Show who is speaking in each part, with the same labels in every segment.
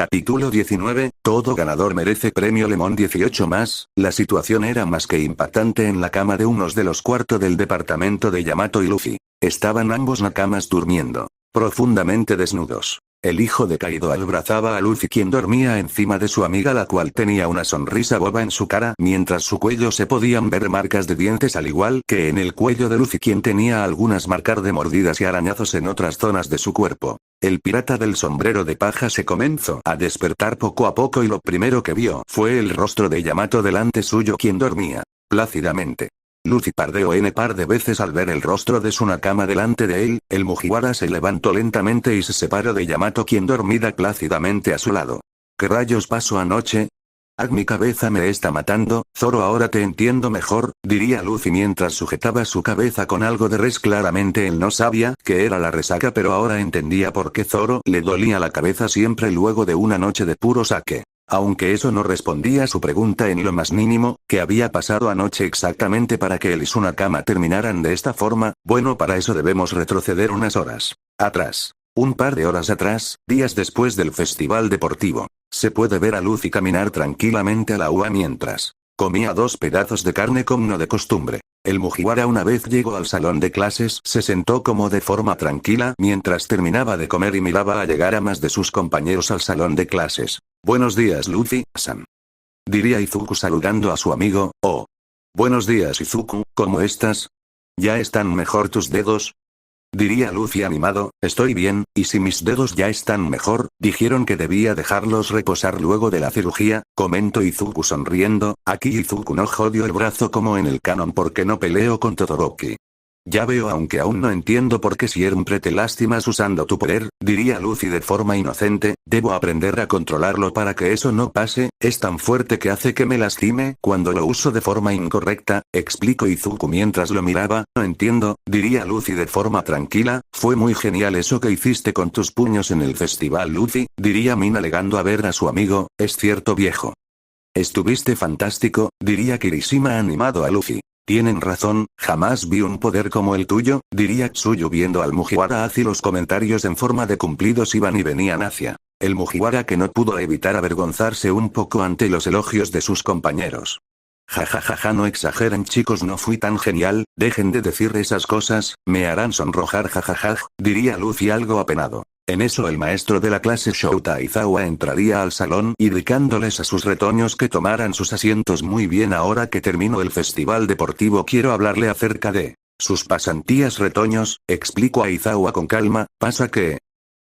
Speaker 1: Capítulo 19, todo ganador merece premio Lemon 18 más. La situación era más que impactante en la cama de unos de los cuartos del departamento de Yamato y Luffy. Estaban ambos nakamas durmiendo, profundamente desnudos. El hijo de Kaido abrazaba a Luffy, quien dormía encima de su amiga, la cual tenía una sonrisa boba en su cara, mientras su cuello se podían ver marcas de dientes, al igual que en el cuello de Luffy, quien tenía algunas marcas de mordidas y arañazos en otras zonas de su cuerpo. El pirata del sombrero de paja se comenzó a despertar poco a poco y lo primero que vio fue el rostro de Yamato delante suyo, quien dormía plácidamente. Luffy pardeó par de veces al ver el rostro de su nakama delante de él. El Mugiwara se levantó lentamente y se separó de Yamato, quien dormía plácidamente a su lado. ¿Qué rayos pasó anoche? Mi cabeza me está matando, Zoro, ahora te entiendo mejor, diría Luffy mientras sujetaba su cabeza con algo de res. Claramente él no sabía que era la resaca, pero ahora entendía por qué Zoro le dolía la cabeza siempre luego de una noche de puro sake. Aunque eso no respondía a su pregunta en lo más mínimo, ¿qué había pasado anoche exactamente para que él y su nakama terminaran de esta forma? Bueno, para eso debemos retroceder unas horas atrás. Un par de horas atrás, días después del festival deportivo, se puede ver a Luffy caminar tranquilamente a la UA mientras comía 2 pedazos de carne como de costumbre. El Mugiwara, una vez llegó al salón de clases, se sentó como de forma tranquila mientras terminaba de comer y miraba a llegar a más de sus compañeros al salón de clases. Buenos días, Luffy-san, diría Izuku saludando a su amigo. Oh. Buenos días, Izuku, ¿cómo estás? ¿Ya están mejor tus dedos? Diría Luffy animado. Estoy bien, y si mis dedos ya están mejor, dijeron que debía dejarlos reposar luego de la cirugía, comentó Izuku sonriendo. Aquí Izuku no jodió el brazo como en el canon porque no peleo con Todoroki. Ya veo, aunque aún no entiendo por qué siempre te lastimas usando tu poder, diría Luffy de forma inocente. Debo aprender a controlarlo para que eso no pase, es tan fuerte que hace que me lastime cuando lo uso de forma incorrecta, explicó Izuku mientras lo miraba. No entiendo, diría Luffy de forma tranquila. Fue muy genial eso que hiciste con tus puños en el festival, Luffy, diría Min alegando a ver a su amigo. Es cierto, viejo. Estuviste fantástico, diría Kirishima animado a Luffy. Tienen razón, jamás vi un poder como el tuyo, diría Tsuyu viendo al Mugiwara hacia los comentarios en forma de cumplidos iban y venían hacia el Mugiwara, que no pudo evitar avergonzarse un poco ante los elogios de sus compañeros. Jajajaja, no exageren chicos, no fui tan genial, dejen de decir esas cosas, me harán sonrojar jajajaj, diría Luffy algo apenado. En eso el maestro de la clase Shouta Aizawa entraría al salón indicándoles a sus retoños que tomaran sus asientos. Muy bien, ahora que terminó el festival deportivo quiero hablarle acerca de sus pasantías, retoños, explicó Aizawa con calma. ¿Pasa qué?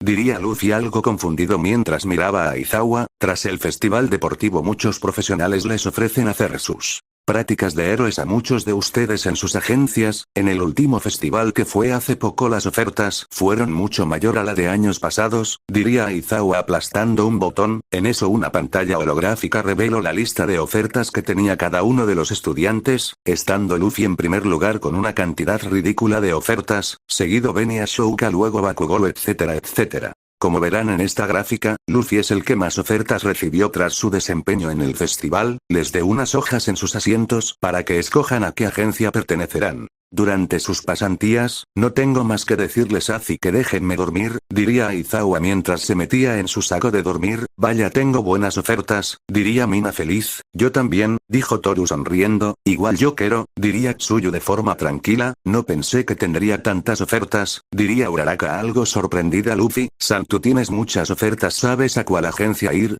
Speaker 1: Diría Luffy algo confundido mientras miraba a Aizawa. Tras el festival deportivo muchos profesionales les ofrecen hacer sus prácticas de héroes a muchos de ustedes en sus agencias. En el último festival que fue hace poco las ofertas fueron mucho mayor a la de años pasados, diría Aizawa aplastando un botón. En eso una pantalla holográfica reveló la lista de ofertas que tenía cada uno de los estudiantes, estando Luffy en primer lugar con una cantidad ridícula de ofertas, seguido venía Shouka, luego Bakugou, etcétera etcétera. Como verán en esta gráfica, Luffy es el que más ofertas recibió tras su desempeño en el festival. Les dé unas hojas en sus asientos para que escojan a qué agencia pertenecerán durante sus pasantías. No tengo más que decirles, así que déjenme dormir, diría Aizawa mientras se metía en su saco de dormir. Vaya, tengo buenas ofertas, diría Mina feliz. Yo también, dijo Toru sonriendo. Igual yo quiero, diría Tsuyu de forma tranquila. No pensé que tendría tantas ofertas, diría Uraraka algo sorprendida. Luffy-san, tú tienes muchas ofertas, ¿sabes a cuál agencia ir?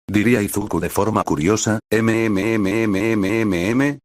Speaker 1: Diría Izuku de forma curiosa.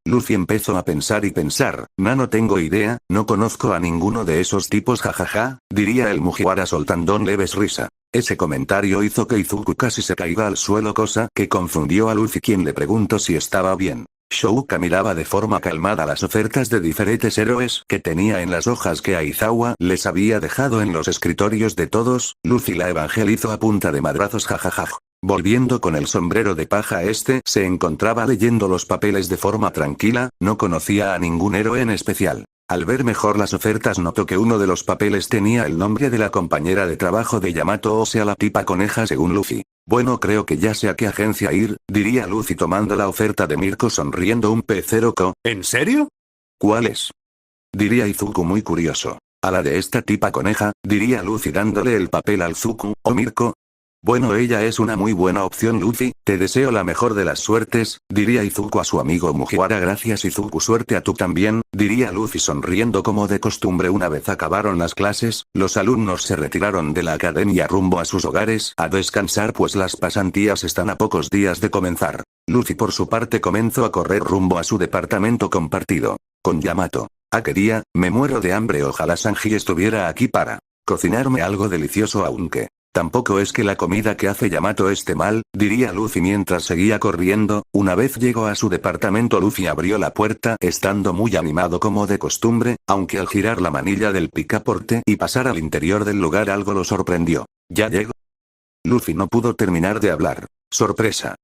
Speaker 1: Luffy empezó a pensar y pensar. No tengo idea, no conozco a ninguno de esos tipos, jajaja, diría el Mugiwara soltando un leves risa. Ese comentario hizo que Izuku casi se caiga al suelo, cosa que confundió a Luffy, quien le preguntó si estaba bien. Shouka miraba de forma calmada las ofertas de diferentes héroes que tenía en las hojas que Aizawa les había dejado en los escritorios de todos. Luffy la evangelizó a punta de madrazos, jajajaj. Volviendo con el sombrero de paja, se encontraba leyendo los papeles de forma tranquila, no conocía a ningún héroe en especial. Al ver mejor las ofertas notó que uno de los papeles tenía el nombre de la compañera de trabajo de Yamato, o sea la tipa coneja según Luffy. Bueno, creo que ya sé a qué agencia ir, diría Luffy tomando la oferta de Mirko sonriendo un pecero. ¿En serio? ¿Cuál es? Diría Izuku muy curioso. A la de esta tipa coneja, diría Luffy dándole el papel al Zuku. ¿O Mirko? Bueno, ella es una muy buena opción, Luffy, te deseo la mejor de las suertes, diría Izuku a su amigo Mugiwara. Gracias Izuku, suerte a tú también, diría Luffy sonriendo como de costumbre. Una vez acabaron las clases, los alumnos se retiraron de la academia rumbo a sus hogares a descansar pues las pasantías están a pocos días de comenzar. Luffy por su parte comenzó a correr rumbo a su departamento compartido con Yamato. ¿Qué día? Me muero de hambre, ojalá Sanji estuviera aquí para cocinarme algo delicioso, aunque tampoco es que la comida que hace Yamato esté mal, diría Luffy mientras seguía corriendo. Una vez llegó a su departamento, Luffy abrió la puerta estando muy animado como de costumbre, aunque al girar la manilla del picaporte y pasar al interior del lugar algo lo sorprendió. ¿Ya llegó? Luffy no pudo terminar de hablar. ¡Sorpresa!,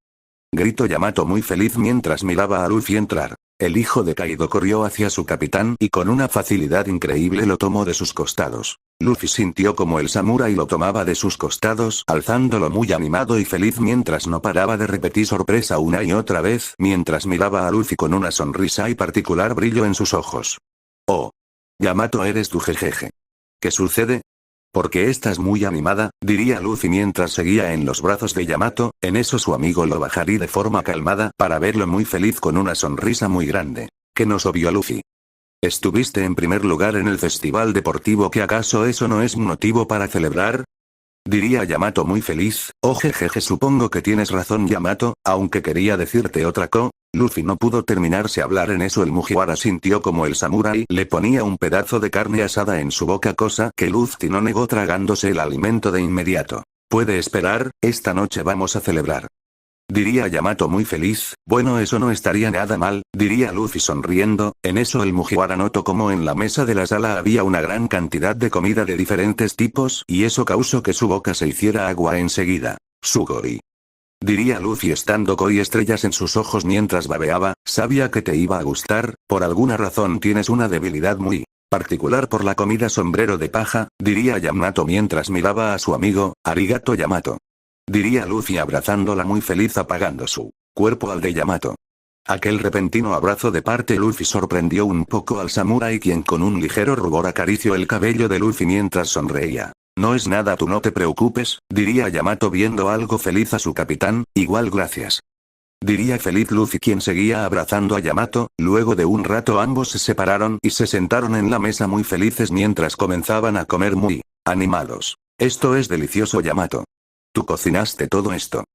Speaker 1: gritó Yamato muy feliz mientras miraba a Luffy entrar. El hijo de Kaido corrió hacia su capitán y con una facilidad increíble lo tomó de sus costados. Luffy sintió como el samurái lo tomaba de sus costados, alzándolo muy animado y feliz mientras no paraba de repetir sorpresa una y otra vez mientras miraba a Luffy con una sonrisa y particular brillo en sus ojos. Oh. Yamato, eres tú, jejeje. ¿Qué sucede? ¿Por qué estás muy animada?, diría Luffy mientras seguía en los brazos de Yamato. En eso su amigo lo bajaría de forma calmada para verlo muy feliz con una sonrisa muy grande. ¿Qué nos obvió Luffy? Estuviste en primer lugar en el festival deportivo, ¿que acaso eso no es motivo para celebrar?, diría Yamato muy feliz. Oh jejeje, supongo que tienes razón Yamato, aunque quería decirte otra cosa. Luffy no pudo terminarse hablar. En eso el Mugiwara sintió como el samurái le ponía un pedazo de carne asada en su boca, cosa que Luffy no negó tragándose el alimento de inmediato. Puede esperar, esta noche vamos a celebrar, diría Yamato muy feliz. Bueno, eso no estaría nada mal, diría Luffy sonriendo. En eso el Mugiwara notó como en la mesa de la sala había una gran cantidad de comida de diferentes tipos y eso causó que su boca se hiciera agua enseguida. Sugoi, diría Luffy estando con estrellas en sus ojos mientras babeaba. Sabía que te iba a gustar, por alguna razón tienes una debilidad muy particular por la comida. Sombrero de paja, diría Yamato mientras miraba a su amigo. Arigato Yamato, diría Luffy abrazándola muy feliz apagando su cuerpo al de Yamato. Aquel repentino abrazo de parte Luffy sorprendió un poco al samurái, quien con un ligero rubor acarició el cabello de Luffy mientras sonreía. No es nada, tú no te preocupes, diría Yamato viendo algo feliz a su capitán. Igual gracias, diría feliz Luffy, quien seguía abrazando a Yamato. Luego de un rato ambos se separaron y se sentaron en la mesa muy felices mientras comenzaban a comer muy animados. Esto es delicioso Yamato. ¿Tú cocinaste todo esto?,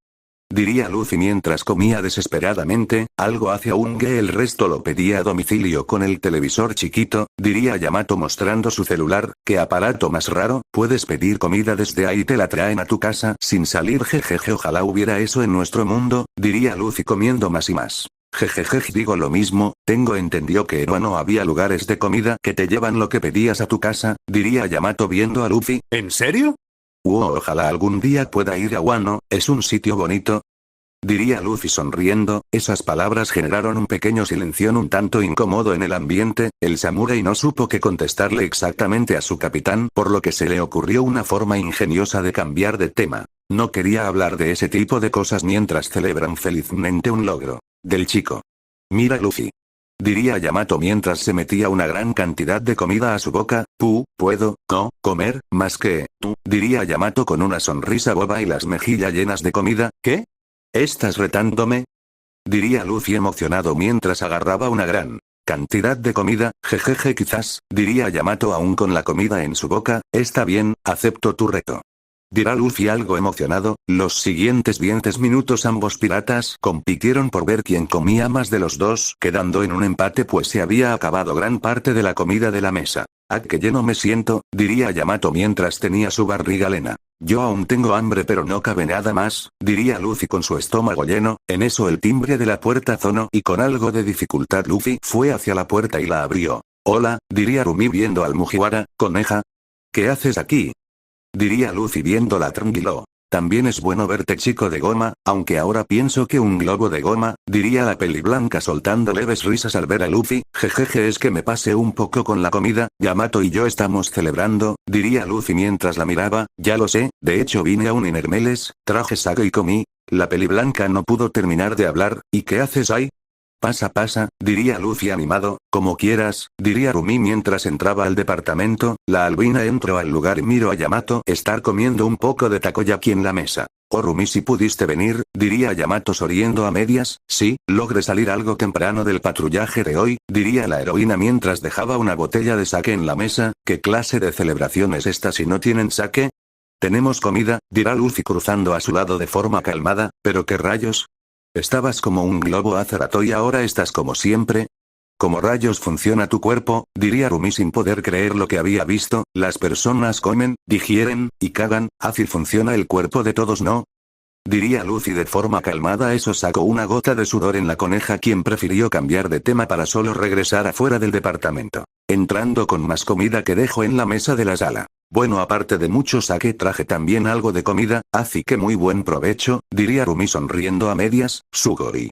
Speaker 1: diría Luffy mientras comía desesperadamente. Algo hacia un que el resto lo pedía a domicilio con el televisor chiquito, diría Yamato mostrando su celular. ¿Qué aparato más raro? Puedes pedir comida desde ahí, te la traen a tu casa sin salir, jejeje, ojalá hubiera eso en nuestro mundo, diría Luffy comiendo más y más. Jejeje, digo lo mismo, tengo entendido que en Wano había lugares de comida que te llevan lo que pedías a tu casa, diría Yamato viendo a Luffy. ¿En serio? Ojalá algún día pueda ir a Wano, es un sitio bonito, diría Luffy sonriendo. Esas palabras generaron un pequeño silencio un tanto incómodo en el ambiente. El samurái no supo qué contestarle exactamente a su capitán, por lo que se le ocurrió una forma ingeniosa de cambiar de tema. No quería hablar de ese tipo de cosas mientras celebran felizmente un logro del chico. Mira Luffy, diría Yamato mientras se metía una gran cantidad de comida a su boca. ¿Puedo comer más que tú?, diría Yamato con una sonrisa boba y las mejillas llenas de comida. ¿Qué? ¿Estás retándome?, diría Luffy emocionado mientras agarraba una gran cantidad de comida. Jejeje, quizás, diría Yamato aún con la comida en su boca. Está bien, acepto tu reto, dirá Luffy algo emocionado. Los siguientes 20 minutos ambos piratas compitieron por ver quién comía más de los dos, quedando en un empate pues se había acabado gran parte de la comida de la mesa. Qué lleno me siento, diría Yamato mientras tenía su barriga llena. Yo aún tengo hambre pero no cabe nada más, diría Luffy con su estómago lleno. En eso el timbre de la puerta sonó y con algo de dificultad Luffy fue hacia la puerta y la abrió. Hola, diría Rumi viendo al Mugiwara. Coneja, ¿qué haces aquí?, diría Luffy viéndola tranquilo. También es bueno verte, chico de goma, aunque ahora pienso que un globo de goma, diría la peliblanca soltando leves risas al ver a Luffy. Jejeje, es que me pasé un poco con la comida, Yamato y yo estamos celebrando, diría Luffy mientras la miraba. Ya lo sé, de hecho vine a un Inermeles, traje saco y comí. La peliblanca no pudo terminar de hablar. ¿Y qué haces ahí?, Pasa, diría Luffy animado, como quieras, diría Rumi mientras entraba al departamento. La albina entró al lugar y miró a Yamato estar comiendo un poco de takoyaki en la mesa. Oh Rumi, si pudiste venir, diría Yamato sonriendo a medias. Sí, logré salir algo temprano del patrullaje de hoy, diría la heroína mientras dejaba una botella de sake en la mesa. ¿Qué clase de celebración es esta si no tienen sake? Tenemos comida, dirá Luffy cruzando a su lado de forma calmada. ¿Pero qué rayos? Estabas como un globo hace rato y ahora estás como siempre. ¿Cómo rayos funciona tu cuerpo? Diría Rumi sin poder creer lo que había visto. Las personas comen, digieren, y cagan, así funciona el cuerpo de todos, ¿no? Diría Luffy de forma calmada. Eso sacó una gota de sudor en la coneja, quien prefirió cambiar de tema para solo regresar afuera del departamento. Entrando con más comida que dejó en la mesa de la sala. Bueno, aparte de mucho sake traje también algo de comida, así que muy buen provecho, diría Rumi sonriendo a medias. Sugori.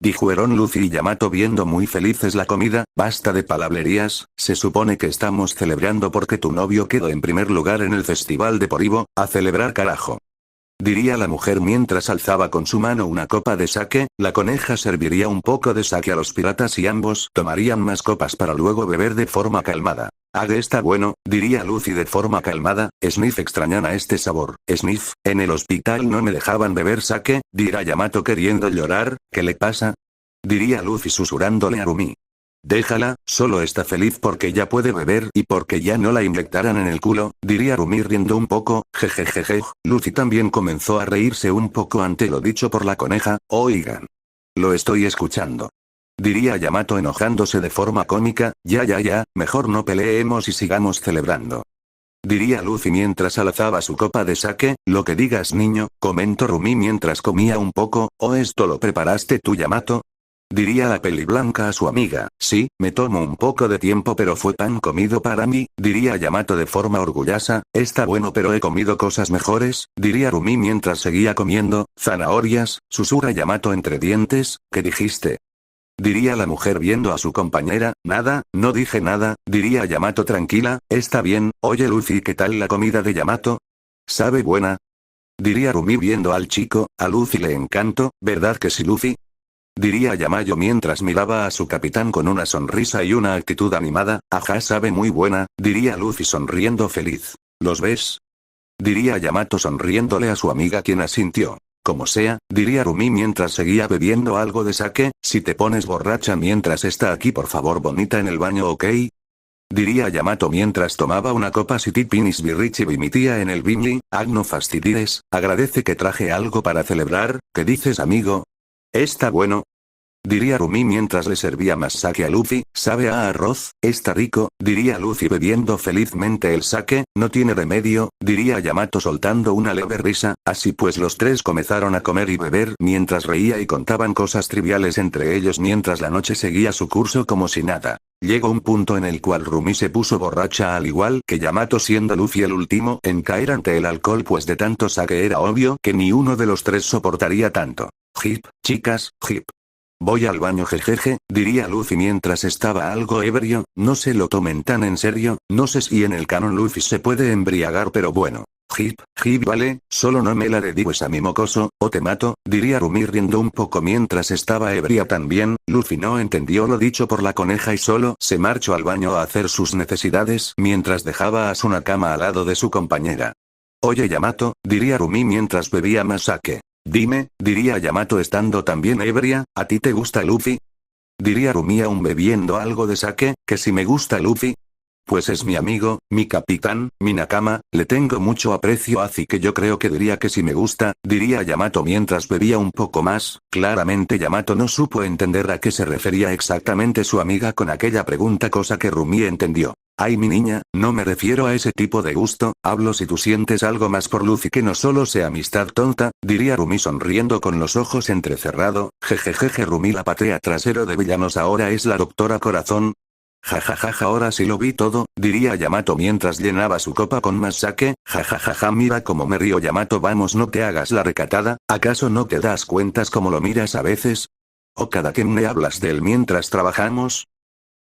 Speaker 1: Dijeron Luffy y Yamato viendo muy felices la comida. Basta de palabrerías, se supone que estamos celebrando porque tu novio quedó en primer lugar en el festival de Poribo. A celebrar carajo. Diría la mujer mientras alzaba con su mano una copa de sake. La coneja serviría un poco de sake a los piratas y ambos tomarían más copas para luego beber de forma calmada. Está bueno, diría Luffy de forma calmada. Sniff extrañan a este sabor. Sniff, en el hospital no me dejaban beber sake, dirá Yamato queriendo llorar. ¿Qué le pasa? Diría Luffy susurrándole a Rumi. Déjala, solo está feliz porque ya puede beber y porque ya no la inyectarán en el culo, diría Rumi riendo un poco. Jejejeje. Luffy también comenzó a reírse un poco ante lo dicho por la coneja. Oigan. Lo estoy escuchando. Diría Yamato enojándose de forma cómica. Ya, mejor no peleemos y sigamos celebrando. Diría Luffy mientras alzaba su copa de sake. Lo que digas, niño, comentó Rumi mientras comía un poco. ¿Esto lo preparaste tú, Yamato? Diría la peliblanca a su amiga. Sí, me tomo un poco de tiempo pero fue pan comido para mí, diría Yamato de forma orgullosa. Está bueno pero he comido cosas mejores, diría Rumi mientras seguía comiendo. Zanahorias, susurra Yamato entre dientes. ¿Qué dijiste? Diría la mujer viendo a su compañera. Nada, no dije nada, diría Yamato tranquila. Está bien. Oye Luffy, ¿qué tal la comida de Yamato? ¿Sabe buena? Diría Rumi viendo al chico. A Luffy le encantó, ¿verdad que sí, Luffy? Diría Yamayo mientras miraba a su capitán con una sonrisa y una actitud animada. Ajá, sabe muy buena, diría Luffy sonriendo feliz. ¿Los ves? Diría Yamato sonriéndole a su amiga, quien asintió. Como sea, diría Rumi mientras seguía bebiendo algo de sake. Si te pones borracha mientras está aquí, por favor vomita en el baño, ¿ok? Diría Yamato mientras tomaba una copa. Si Pinis Birrichi mi tía en el Bimli. No fastidies, agradece que traje algo para celebrar. ¿Qué dices, amigo? Está bueno. Diría Rumi mientras le servía más sake a Luffy. Sabe a arroz, está rico, diría Luffy bebiendo felizmente el sake. No tiene remedio, diría Yamato soltando una leve risa. Así pues los tres comenzaron a comer y beber mientras reía y contaban cosas triviales entre ellos mientras la noche seguía su curso como si nada. Llegó un punto en el cual Rumi se puso borracha al igual que Yamato, siendo Luffy el último en caer ante el alcohol, pues de tanto sake era obvio que ni uno de los tres soportaría tanto. Hip, chicas, hip. Voy al baño, jejeje, diría Luffy mientras estaba algo ebrio. No se lo tomen tan en serio, no sé si en el canon Luffy se puede embriagar, pero bueno. Hip, vale, solo no me la dediques a mi mocoso, o te mato, diría Rumi riendo un poco mientras estaba ebria también. Luffy no entendió lo dicho por la coneja y solo se marchó al baño a hacer sus necesidades mientras dejaba a su nakama al lado de su compañera. Oye Yamato, diría Rumi mientras bebía más sake. Dime, diría Yamato estando también ebria, ¿a ti te gusta Luffy? Diría Rumi aún bebiendo algo de sake. ¿Que si me gusta Luffy? Pues es mi amigo, mi capitán, mi nakama, le tengo mucho aprecio, así que yo creo que diría que si me gusta, diría Yamato mientras bebía un poco más. Claramente Yamato no supo entender a qué se refería exactamente su amiga con aquella pregunta, cosa que Rumi entendió. Ay mi niña, no me refiero a ese tipo de gusto, hablo si tú sientes algo más por Luffy que no solo sea amistad tonta, diría Rumi sonriendo con los ojos entrecerrado. Jejejeje, Rumi la patea trasero de villanos ahora es la doctora Corazón. Jajajaja, ahora sí lo vi todo, diría Yamato mientras llenaba su copa con más sake. Jajajaja, mira cómo me río. Yamato, vamos, no te hagas la recatada, ¿acaso no te das cuentas cómo lo miras a veces? ¿O cada que me hablas de él mientras trabajamos?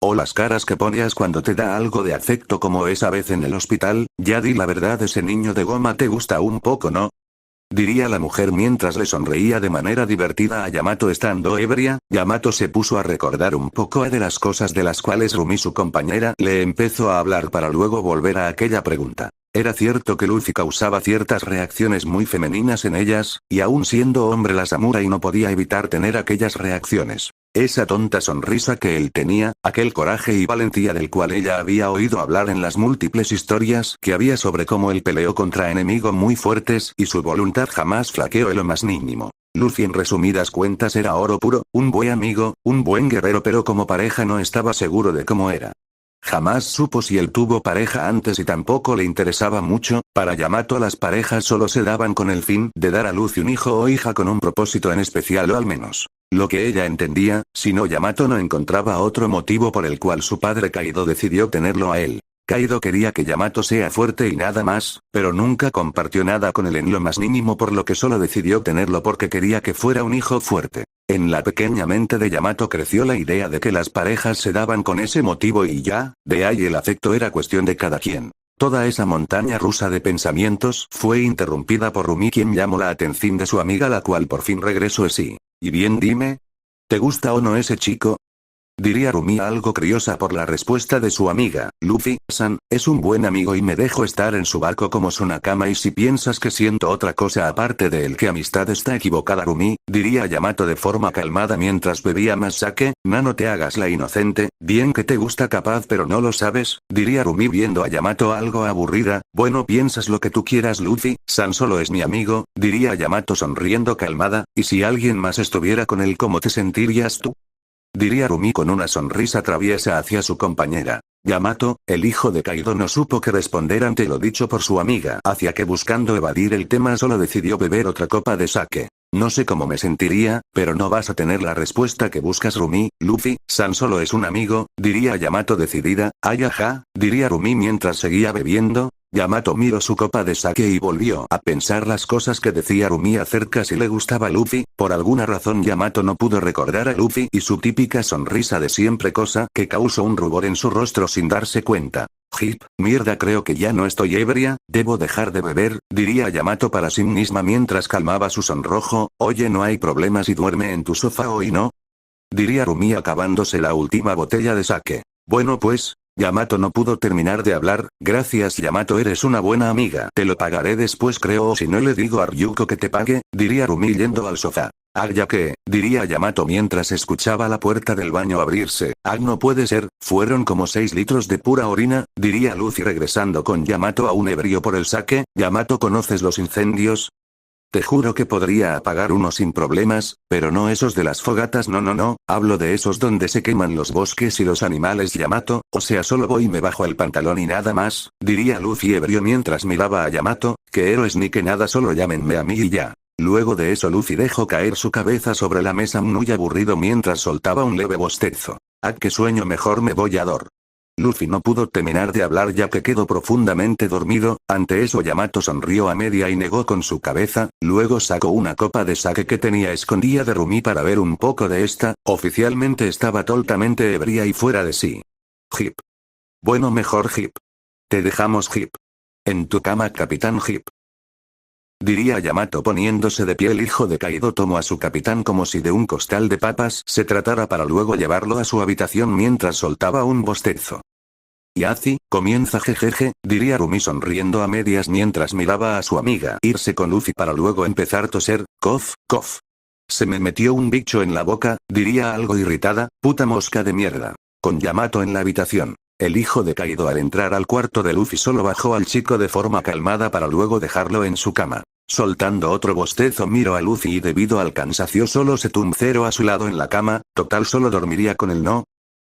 Speaker 1: ¿O las caras que ponías cuando te da algo de afecto como esa vez en el hospital? Ya di la verdad, ese niño de goma te gusta un poco, ¿no? diría la mujer mientras le sonreía de manera divertida a Yamato estando ebria. Yamato se puso a recordar un poco de las cosas de las cuales Rumi, su compañera, le empezó a hablar para luego volver a aquella pregunta. Era cierto que Luffy causaba ciertas reacciones muy femeninas en ellas, y aún siendo hombre la Samurai no podía evitar tener aquellas reacciones. Esa tonta sonrisa que él tenía, aquel coraje y valentía del cual ella había oído hablar en las múltiples historias que había sobre cómo él peleó contra enemigos muy fuertes y su voluntad jamás flaqueó en lo más mínimo. Luffy en resumidas cuentas era oro puro, un buen amigo, un buen guerrero, pero como pareja no estaba seguro de cómo era. Jamás supo si él tuvo pareja antes y tampoco le interesaba mucho. Para Yamato las parejas solo se daban con el fin de dar a luz un hijo o hija con un propósito en especial, o al menos lo que ella entendía. Si no, Yamato no encontraba otro motivo por el cual su padre Kaido decidió tenerlo a él. Kaido quería que Yamato sea fuerte y nada más, pero nunca compartió nada con él en lo más mínimo, por lo que solo decidió tenerlo porque quería que fuera un hijo fuerte. En la pequeña mente de Yamato creció la idea de que las parejas se daban con ese motivo y ya, de ahí el afecto era cuestión de cada quien. Toda esa montaña rusa de pensamientos fue interrumpida por Rumi, quien llamó la atención de su amiga, la cual por fin regresó. Sí. Y bien, dime, ¿te gusta o no ese chico? Diría Rumi algo curiosa por la respuesta de su amiga. Luffy-san, es un buen amigo y me dejo estar en su barco como su nakama, y si piensas que siento otra cosa aparte de él, que amistad, está equivocada Rumi, diría Yamato de forma calmada mientras bebía más sake. No te hagas la inocente, bien que te gusta capaz pero no lo sabes, diría Rumi viendo a Yamato algo aburrida. Bueno, piensas lo que tú quieras Luffy-san, solo es mi amigo, diría Yamato sonriendo calmada, y si alguien más estuviera con él, ¿cómo te sentirías tú? Diría Rumi con una sonrisa traviesa hacia su compañera. Yamato, el hijo de Kaido, no supo qué responder ante lo dicho por su amiga, hacia que buscando evadir el tema solo decidió beber otra copa de sake. No sé cómo me sentiría, pero no vas a tener la respuesta que buscas Rumi. Luffy-san solo es un amigo, diría Yamato decidida. Ay ajá, diría Rumi mientras seguía bebiendo. Yamato miró su copa de sake y volvió a pensar las cosas que decía Rumi acerca si le gustaba Luffy. Por alguna razón Yamato no pudo recordar a Luffy y su típica sonrisa de siempre, cosa que causó un rubor en su rostro sin darse cuenta. Mierda, creo que ya no estoy ebria, debo dejar de beber, diría Yamato para sí misma mientras calmaba su sonrojo. Oye, no hay problema si duerme en tu sofá hoy, ¿no? Diría Rumi acabándose la última botella de sake. Bueno pues, Yamato no pudo terminar de hablar. Gracias Yamato, eres una buena amiga. Te lo pagaré después creo, o si no le digo a Ryuko que te pague, diría Rumi yendo al sofá. Ya que, diría Yamato mientras escuchaba la puerta del baño abrirse. No puede ser, fueron como 6 litros de pura orina, diría Luffy regresando con Yamato aún ebrio por el sake. Yamato, ¿conoces los incendios? Te juro que podría apagar uno sin problemas, pero no esos de las fogatas, no, hablo de esos donde se queman los bosques y los animales Yamato, o sea solo voy y me bajo el pantalón y nada más, diría Luffy ebrio mientras miraba a Yamato. Que héroes ni que nada, solo llámenme a mí y ya. Luego de eso Luffy dejó caer su cabeza sobre la mesa muy aburrido mientras soltaba un leve bostezo. Qué sueño, mejor me voy a dormir. Luffy no pudo terminar de hablar ya que quedó profundamente dormido. Ante eso Yamato sonrió a media y negó con su cabeza, luego sacó una copa de sake que tenía escondida de Rumi para ver un poco de esta. Oficialmente estaba totalmente ebria y fuera de sí. Bueno, mejor te dejamos en tu cama, capitán diría Yamato poniéndose de pie. El hijo de Kaido tomó a su capitán como si de un costal de papas se tratara para luego llevarlo a su habitación mientras soltaba un bostezo. Yazi, comienza jejeje, diría Rumi sonriendo a medias mientras miraba a su amiga irse con Luffy para luego empezar a toser. Cof. Se me metió un bicho en la boca, diría algo irritada. Puta mosca de mierda. Con Yamato en la habitación. El hijo de Kaido al entrar al cuarto de Luffy solo bajó al chico de forma calmada para luego dejarlo en su cama. Soltando otro bostezo miró a Luffy y debido al cansancio solo se tumbó a su lado en la cama. Total, solo dormiría con él, ¿no?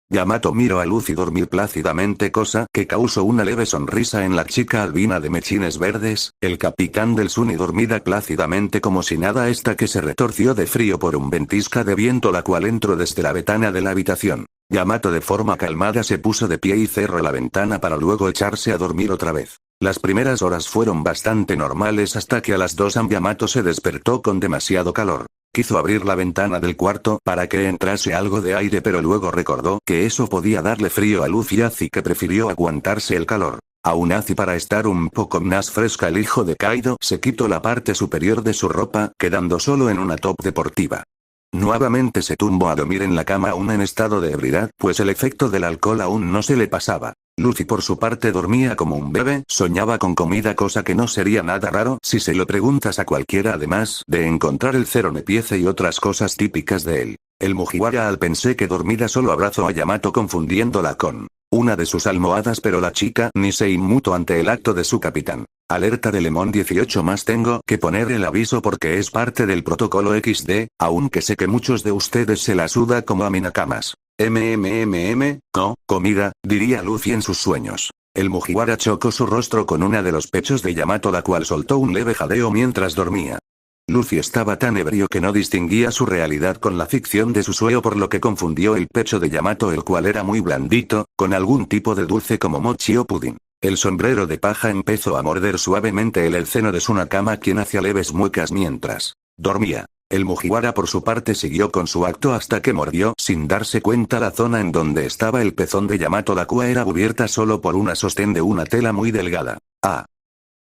Speaker 1: Yamato miró a Luffy dormir plácidamente, cosa que causó una leve sonrisa en la chica albina de mechines verdes. El capitán del Sunny dormida plácidamente como si nada hasta que se retorció de frío por un ventisca de viento la cual entró desde la ventana de la habitación. Yamato de forma calmada se puso de pie y cerró la ventana para luego echarse a dormir otra vez. Las primeras horas fueron bastante normales hasta que a las 2 Yamato se despertó con demasiado calor. Quiso abrir la ventana del cuarto para que entrase algo de aire, pero luego recordó que eso podía darle frío a Luffy, así que prefirió aguantarse el calor. Aún así, para estar un poco más fresca, el hijo de Kaido se quitó la parte superior de su ropa, quedando solo en una top deportiva. Nuevamente se tumbó a dormir en la cama aún en estado de ebriedad, pues el efecto del alcohol aún no se le pasaba. Luffy por su parte dormía como un bebé, soñaba con comida, cosa que no sería nada raro si se lo preguntas a cualquiera, además de encontrar el cero nepiece y otras cosas típicas de él. El Mugiwara al pensé que dormida solo abrazó a Yamato confundiéndola con una de sus almohadas, pero la chica ni se inmutó ante el acto de su capitán. Alerta de Lemon 18 más, tengo que poner el aviso porque es parte del protocolo XD, aunque sé que muchos de ustedes se la suda como a Minakamas. No, comida, diría Luffy en sus sueños. El Mugiwara chocó su rostro con una de los pechos de Yamato, la cual soltó un leve jadeo mientras dormía. Luffy estaba tan ebrio que no distinguía su realidad con la ficción de su sueño, por lo que confundió el pecho de Yamato, el cual era muy blandito, con algún tipo de dulce como mochi o pudín. El sombrero de paja empezó a morder suavemente el seno de su Nakama, quien hacía leves muecas mientras dormía. El Mugiwara por su parte siguió con su acto hasta que mordió sin darse cuenta la zona en donde estaba el pezón de Yamato, la cual era cubierta solo por una sostén de una tela muy delgada. Ah.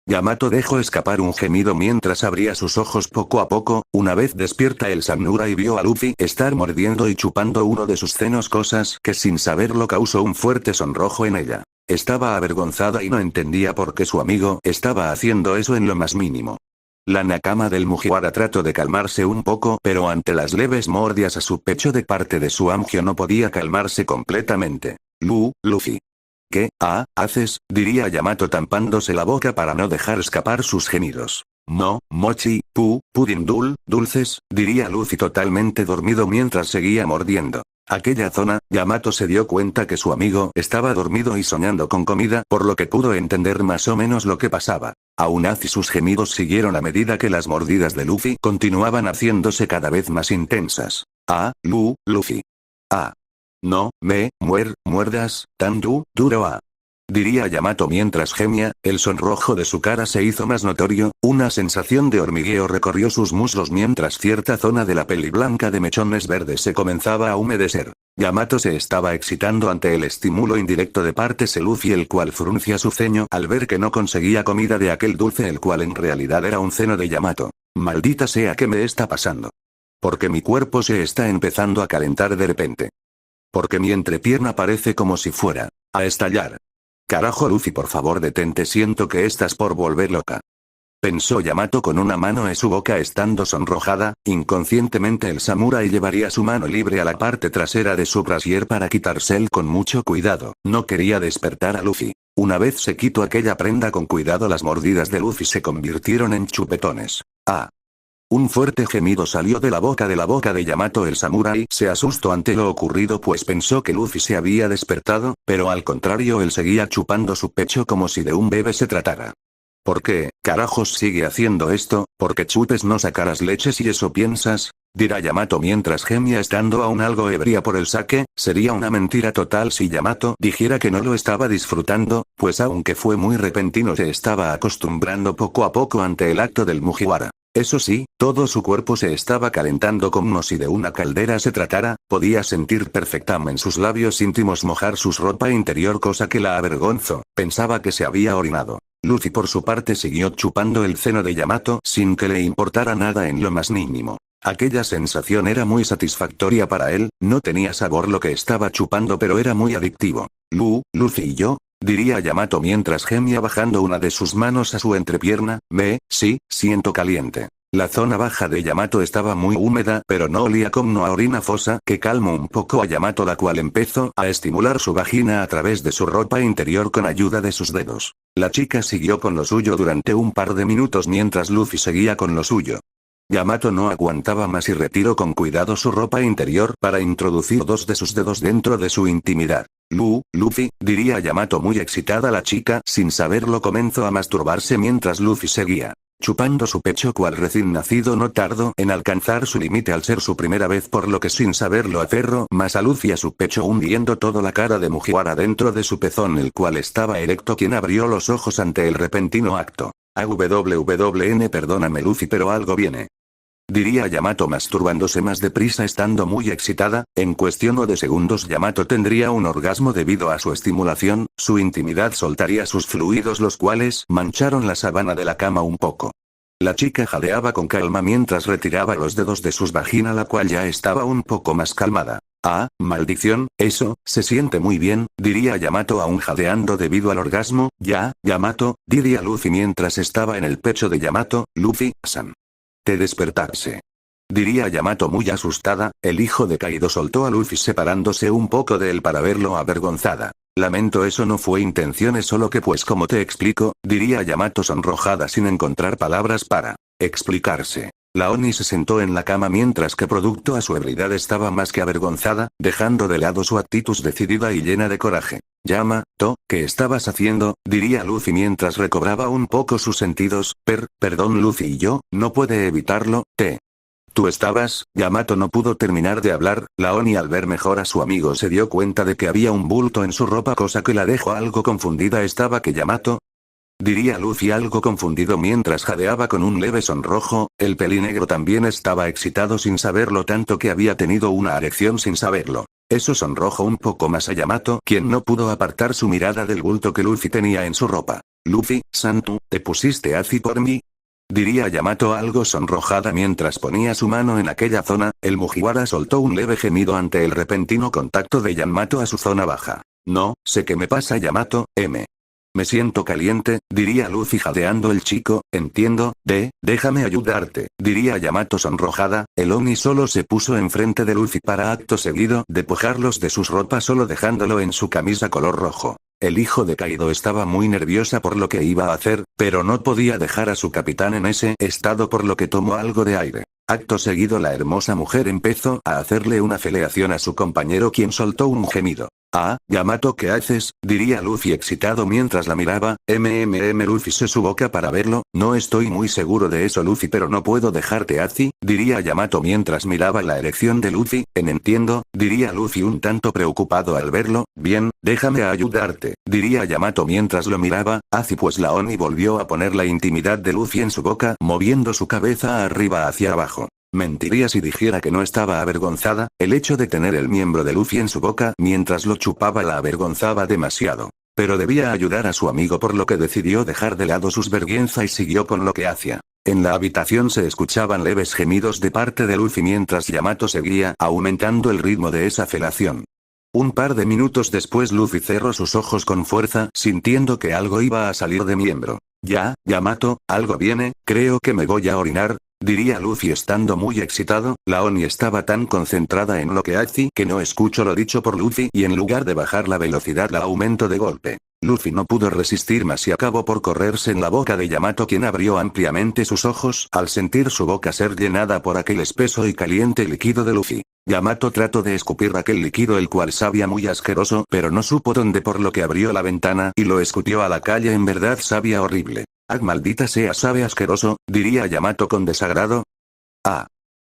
Speaker 1: Yamato dejó escapar un gemido mientras abría sus ojos poco a poco. Una vez despierta, el samurai vio a Luffy estar mordiendo y chupando uno de sus senos, cosas que sin saberlo causó un fuerte sonrojo en ella. Estaba avergonzada y no entendía por qué su amigo estaba haciendo eso en lo más mínimo. La Nakama del Mugiwara trató de calmarse un poco, pero ante las leves mordias a su pecho de parte de su Amgyo no podía calmarse completamente. Luffy. ¿Qué haces? Diría Yamato tampándose la boca para no dejar escapar sus gemidos. No, mochi, pudín dulces, diría Luffy totalmente dormido mientras seguía mordiendo aquella zona. Yamato se dio cuenta que su amigo estaba dormido y soñando con comida, por lo que pudo entender más o menos lo que pasaba. Aún así, sus gemidos siguieron a medida que las mordidas de Luffy continuaban haciéndose cada vez más intensas. Luffy. No me muerdas tan duro, diría Yamato mientras gemía. El sonrojo de su cara se hizo más notorio, una sensación de hormigueo recorrió sus muslos mientras cierta zona de la peli blanca de mechones verdes se comenzaba a humedecer. Yamato se estaba excitando ante el estímulo indirecto de parte de Luffy, el cual fruncía su ceño al ver que no conseguía comida de aquel dulce, el cual en realidad era un seno de Yamato. Maldita sea, ¿qué me está pasando? Porque mi cuerpo se está empezando a calentar de repente. Porque mi entrepierna parece como si fuera a estallar. Carajo, Luffy, por favor detente, siento que estás por volver loca. Pensó Yamato con una mano en su boca estando sonrojada. Inconscientemente el samurái llevaría su mano libre a la parte trasera de su brasier para quitársela con mucho cuidado. No quería despertar a Luffy. Una vez se quitó aquella prenda con cuidado, las mordidas de Luffy se convirtieron en chupetones. Un fuerte gemido salió de la boca de Yamato. El samurái se asustó ante lo ocurrido, pues pensó que Luffy se había despertado, pero al contrario, él seguía chupando su pecho como si de un bebé se tratara. ¿Por qué carajos sigue haciendo esto? ¿Porque chupes no sacarás leches y eso piensas? Dirá Yamato mientras gemía estando aún algo ebria por el sake. Sería una mentira total si Yamato dijera que no lo estaba disfrutando, pues aunque fue muy repentino se estaba acostumbrando poco a poco ante el acto del Mugiwara. Eso sí, todo su cuerpo se estaba calentando como si de una caldera se tratara, podía sentir perfectamente en sus labios íntimos mojar su ropa interior, cosa que la avergonzó, pensaba que se había orinado. Luffy por su parte siguió chupando el seno de Yamato sin que le importara nada en lo más mínimo. Aquella sensación era muy satisfactoria para él, no tenía sabor lo que estaba chupando, pero era muy adictivo. Luffy y yo, diría Yamato mientras gemía bajando una de sus manos a su entrepierna. Siento caliente. La zona baja de Yamato estaba muy húmeda, pero no olía como a orina fosa, que calmó un poco a Yamato, la cual empezó a estimular su vagina a través de su ropa interior con ayuda de sus dedos. La chica siguió con lo suyo durante un par de minutos mientras Luffy seguía con lo suyo. Yamato no aguantaba más y retiró con cuidado su ropa interior para introducir dos de sus dedos dentro de su intimidad. Luffy, diría Yamato muy excitada. La chica, sin saberlo, comenzó a masturbarse mientras Luffy seguía chupando su pecho cual recién nacido. No tardó en alcanzar su límite al ser su primera vez, por lo que sin saberlo aferró más a Luffy a su pecho, hundiendo toda la cara de Mugiwara dentro de su pezón, el cual estaba erecto, quien abrió los ojos ante el repentino acto. Perdóname Luffy, pero algo viene. diría Yamato masturbándose más deprisa estando muy excitada. En cuestión de segundos Yamato tendría un orgasmo debido a su estimulación, su intimidad soltaría sus fluidos los cuales mancharon la sábana de la cama un poco. La chica jadeaba con calma mientras retiraba los dedos de sus vagina la cual ya estaba un poco más calmada. Ah, maldición, eso, se siente muy bien, diría Yamato aún jadeando debido al orgasmo. Ya, Yamato, diría Luffy mientras estaba en el pecho de Yamato. Luffy-san. Te despertarse. Diría Yamato muy asustada. El hijo de Kaido soltó a Luffy separándose un poco de él para verlo avergonzada. Lamento, eso no fue intención, es solo que pues como te explico, diría Yamato sonrojada sin encontrar palabras para explicarse. La Oni se sentó en la cama mientras que producto a su ebriedad estaba más que avergonzada, dejando de lado su actitud decidida y llena de coraje. Yamato, ¿qué estabas haciendo? Diría Luffy mientras recobraba un poco sus sentidos. Perdón Luffy y yo, no puede evitarlo, ¿Tú estabas? Yamato no pudo terminar de hablar. La Oni al ver mejor a su amigo se dio cuenta de que había un bulto en su ropa, cosa que la dejó algo confundida. ¿Estaba que Yamato? Diría Luffy algo confundido mientras jadeaba con un leve sonrojo. El pelinegro también estaba excitado sin saberlo, tanto que había tenido una erección sin saberlo. Eso sonrojó un poco más a Yamato, quien no pudo apartar su mirada del bulto que Luffy tenía en su ropa. Luffy-san, ¿tú te pusiste así por mí? Diría Yamato algo sonrojada mientras ponía su mano en aquella zona. El Mugiwara soltó un leve gemido ante el repentino contacto de Yamato a su zona baja. No, sé qué me pasa Yamato, Me siento caliente, diría Luffy jadeando. El chico, entiendo, déjame ayudarte, diría Yamato sonrojada. El Oni solo se puso enfrente de Luffy para acto seguido despojarlos de sus ropas solo dejándolo en su camisa color rojo. El hijo de Kaido estaba muy nerviosa por lo que iba a hacer, pero no podía dejar a su capitán en ese estado por lo que tomó algo de aire. Acto seguido la hermosa mujer empezó a hacerle una felación a su compañero quien soltó un gemido. Ah, Yamato, ¿qué haces? Diría Luffy excitado mientras la miraba. Luffy se su boca para verlo. No estoy muy seguro de eso Luffy, pero no puedo dejarte así, diría Yamato mientras miraba la erección de Luffy. Entiendo, diría Luffy un tanto preocupado al verlo. Bien, déjame ayudarte, diría Yamato mientras lo miraba. Así pues la Oni volvió a poner la intimidad de Luffy en su boca, moviendo su cabeza arriba hacia abajo. Mentiría si dijera que no estaba avergonzada. El hecho de tener el miembro de Luffy en su boca mientras lo chupaba la avergonzaba demasiado. Pero debía ayudar a su amigo por lo que decidió dejar de lado sus vergüenza y siguió con lo que hacía. En la habitación se escuchaban leves gemidos de parte de Luffy mientras Yamato seguía aumentando el ritmo de esa felación. Un par de minutos después Luffy cerró sus ojos con fuerza, sintiendo que algo iba a salir de miembro. Ya, Yamato, algo viene, creo que me voy a orinar, diría Luffy estando muy excitado. La Oni estaba tan concentrada en lo que hace que no escuchó lo dicho por Luffy y en lugar de bajar la velocidad la aumentó de golpe. Luffy no pudo resistir más y acabó por correrse en la boca de Yamato, quien abrió ampliamente sus ojos al sentir su boca ser llenada por aquel espeso y caliente líquido de Luffy. Yamato trató de escupir aquel líquido el cual sabía muy asqueroso, pero no supo dónde por lo que abrió la ventana y lo escupió a la calle. En verdad sabía horrible. Ah, maldita sea, sabe asqueroso, diría Yamato con desagrado. Ah.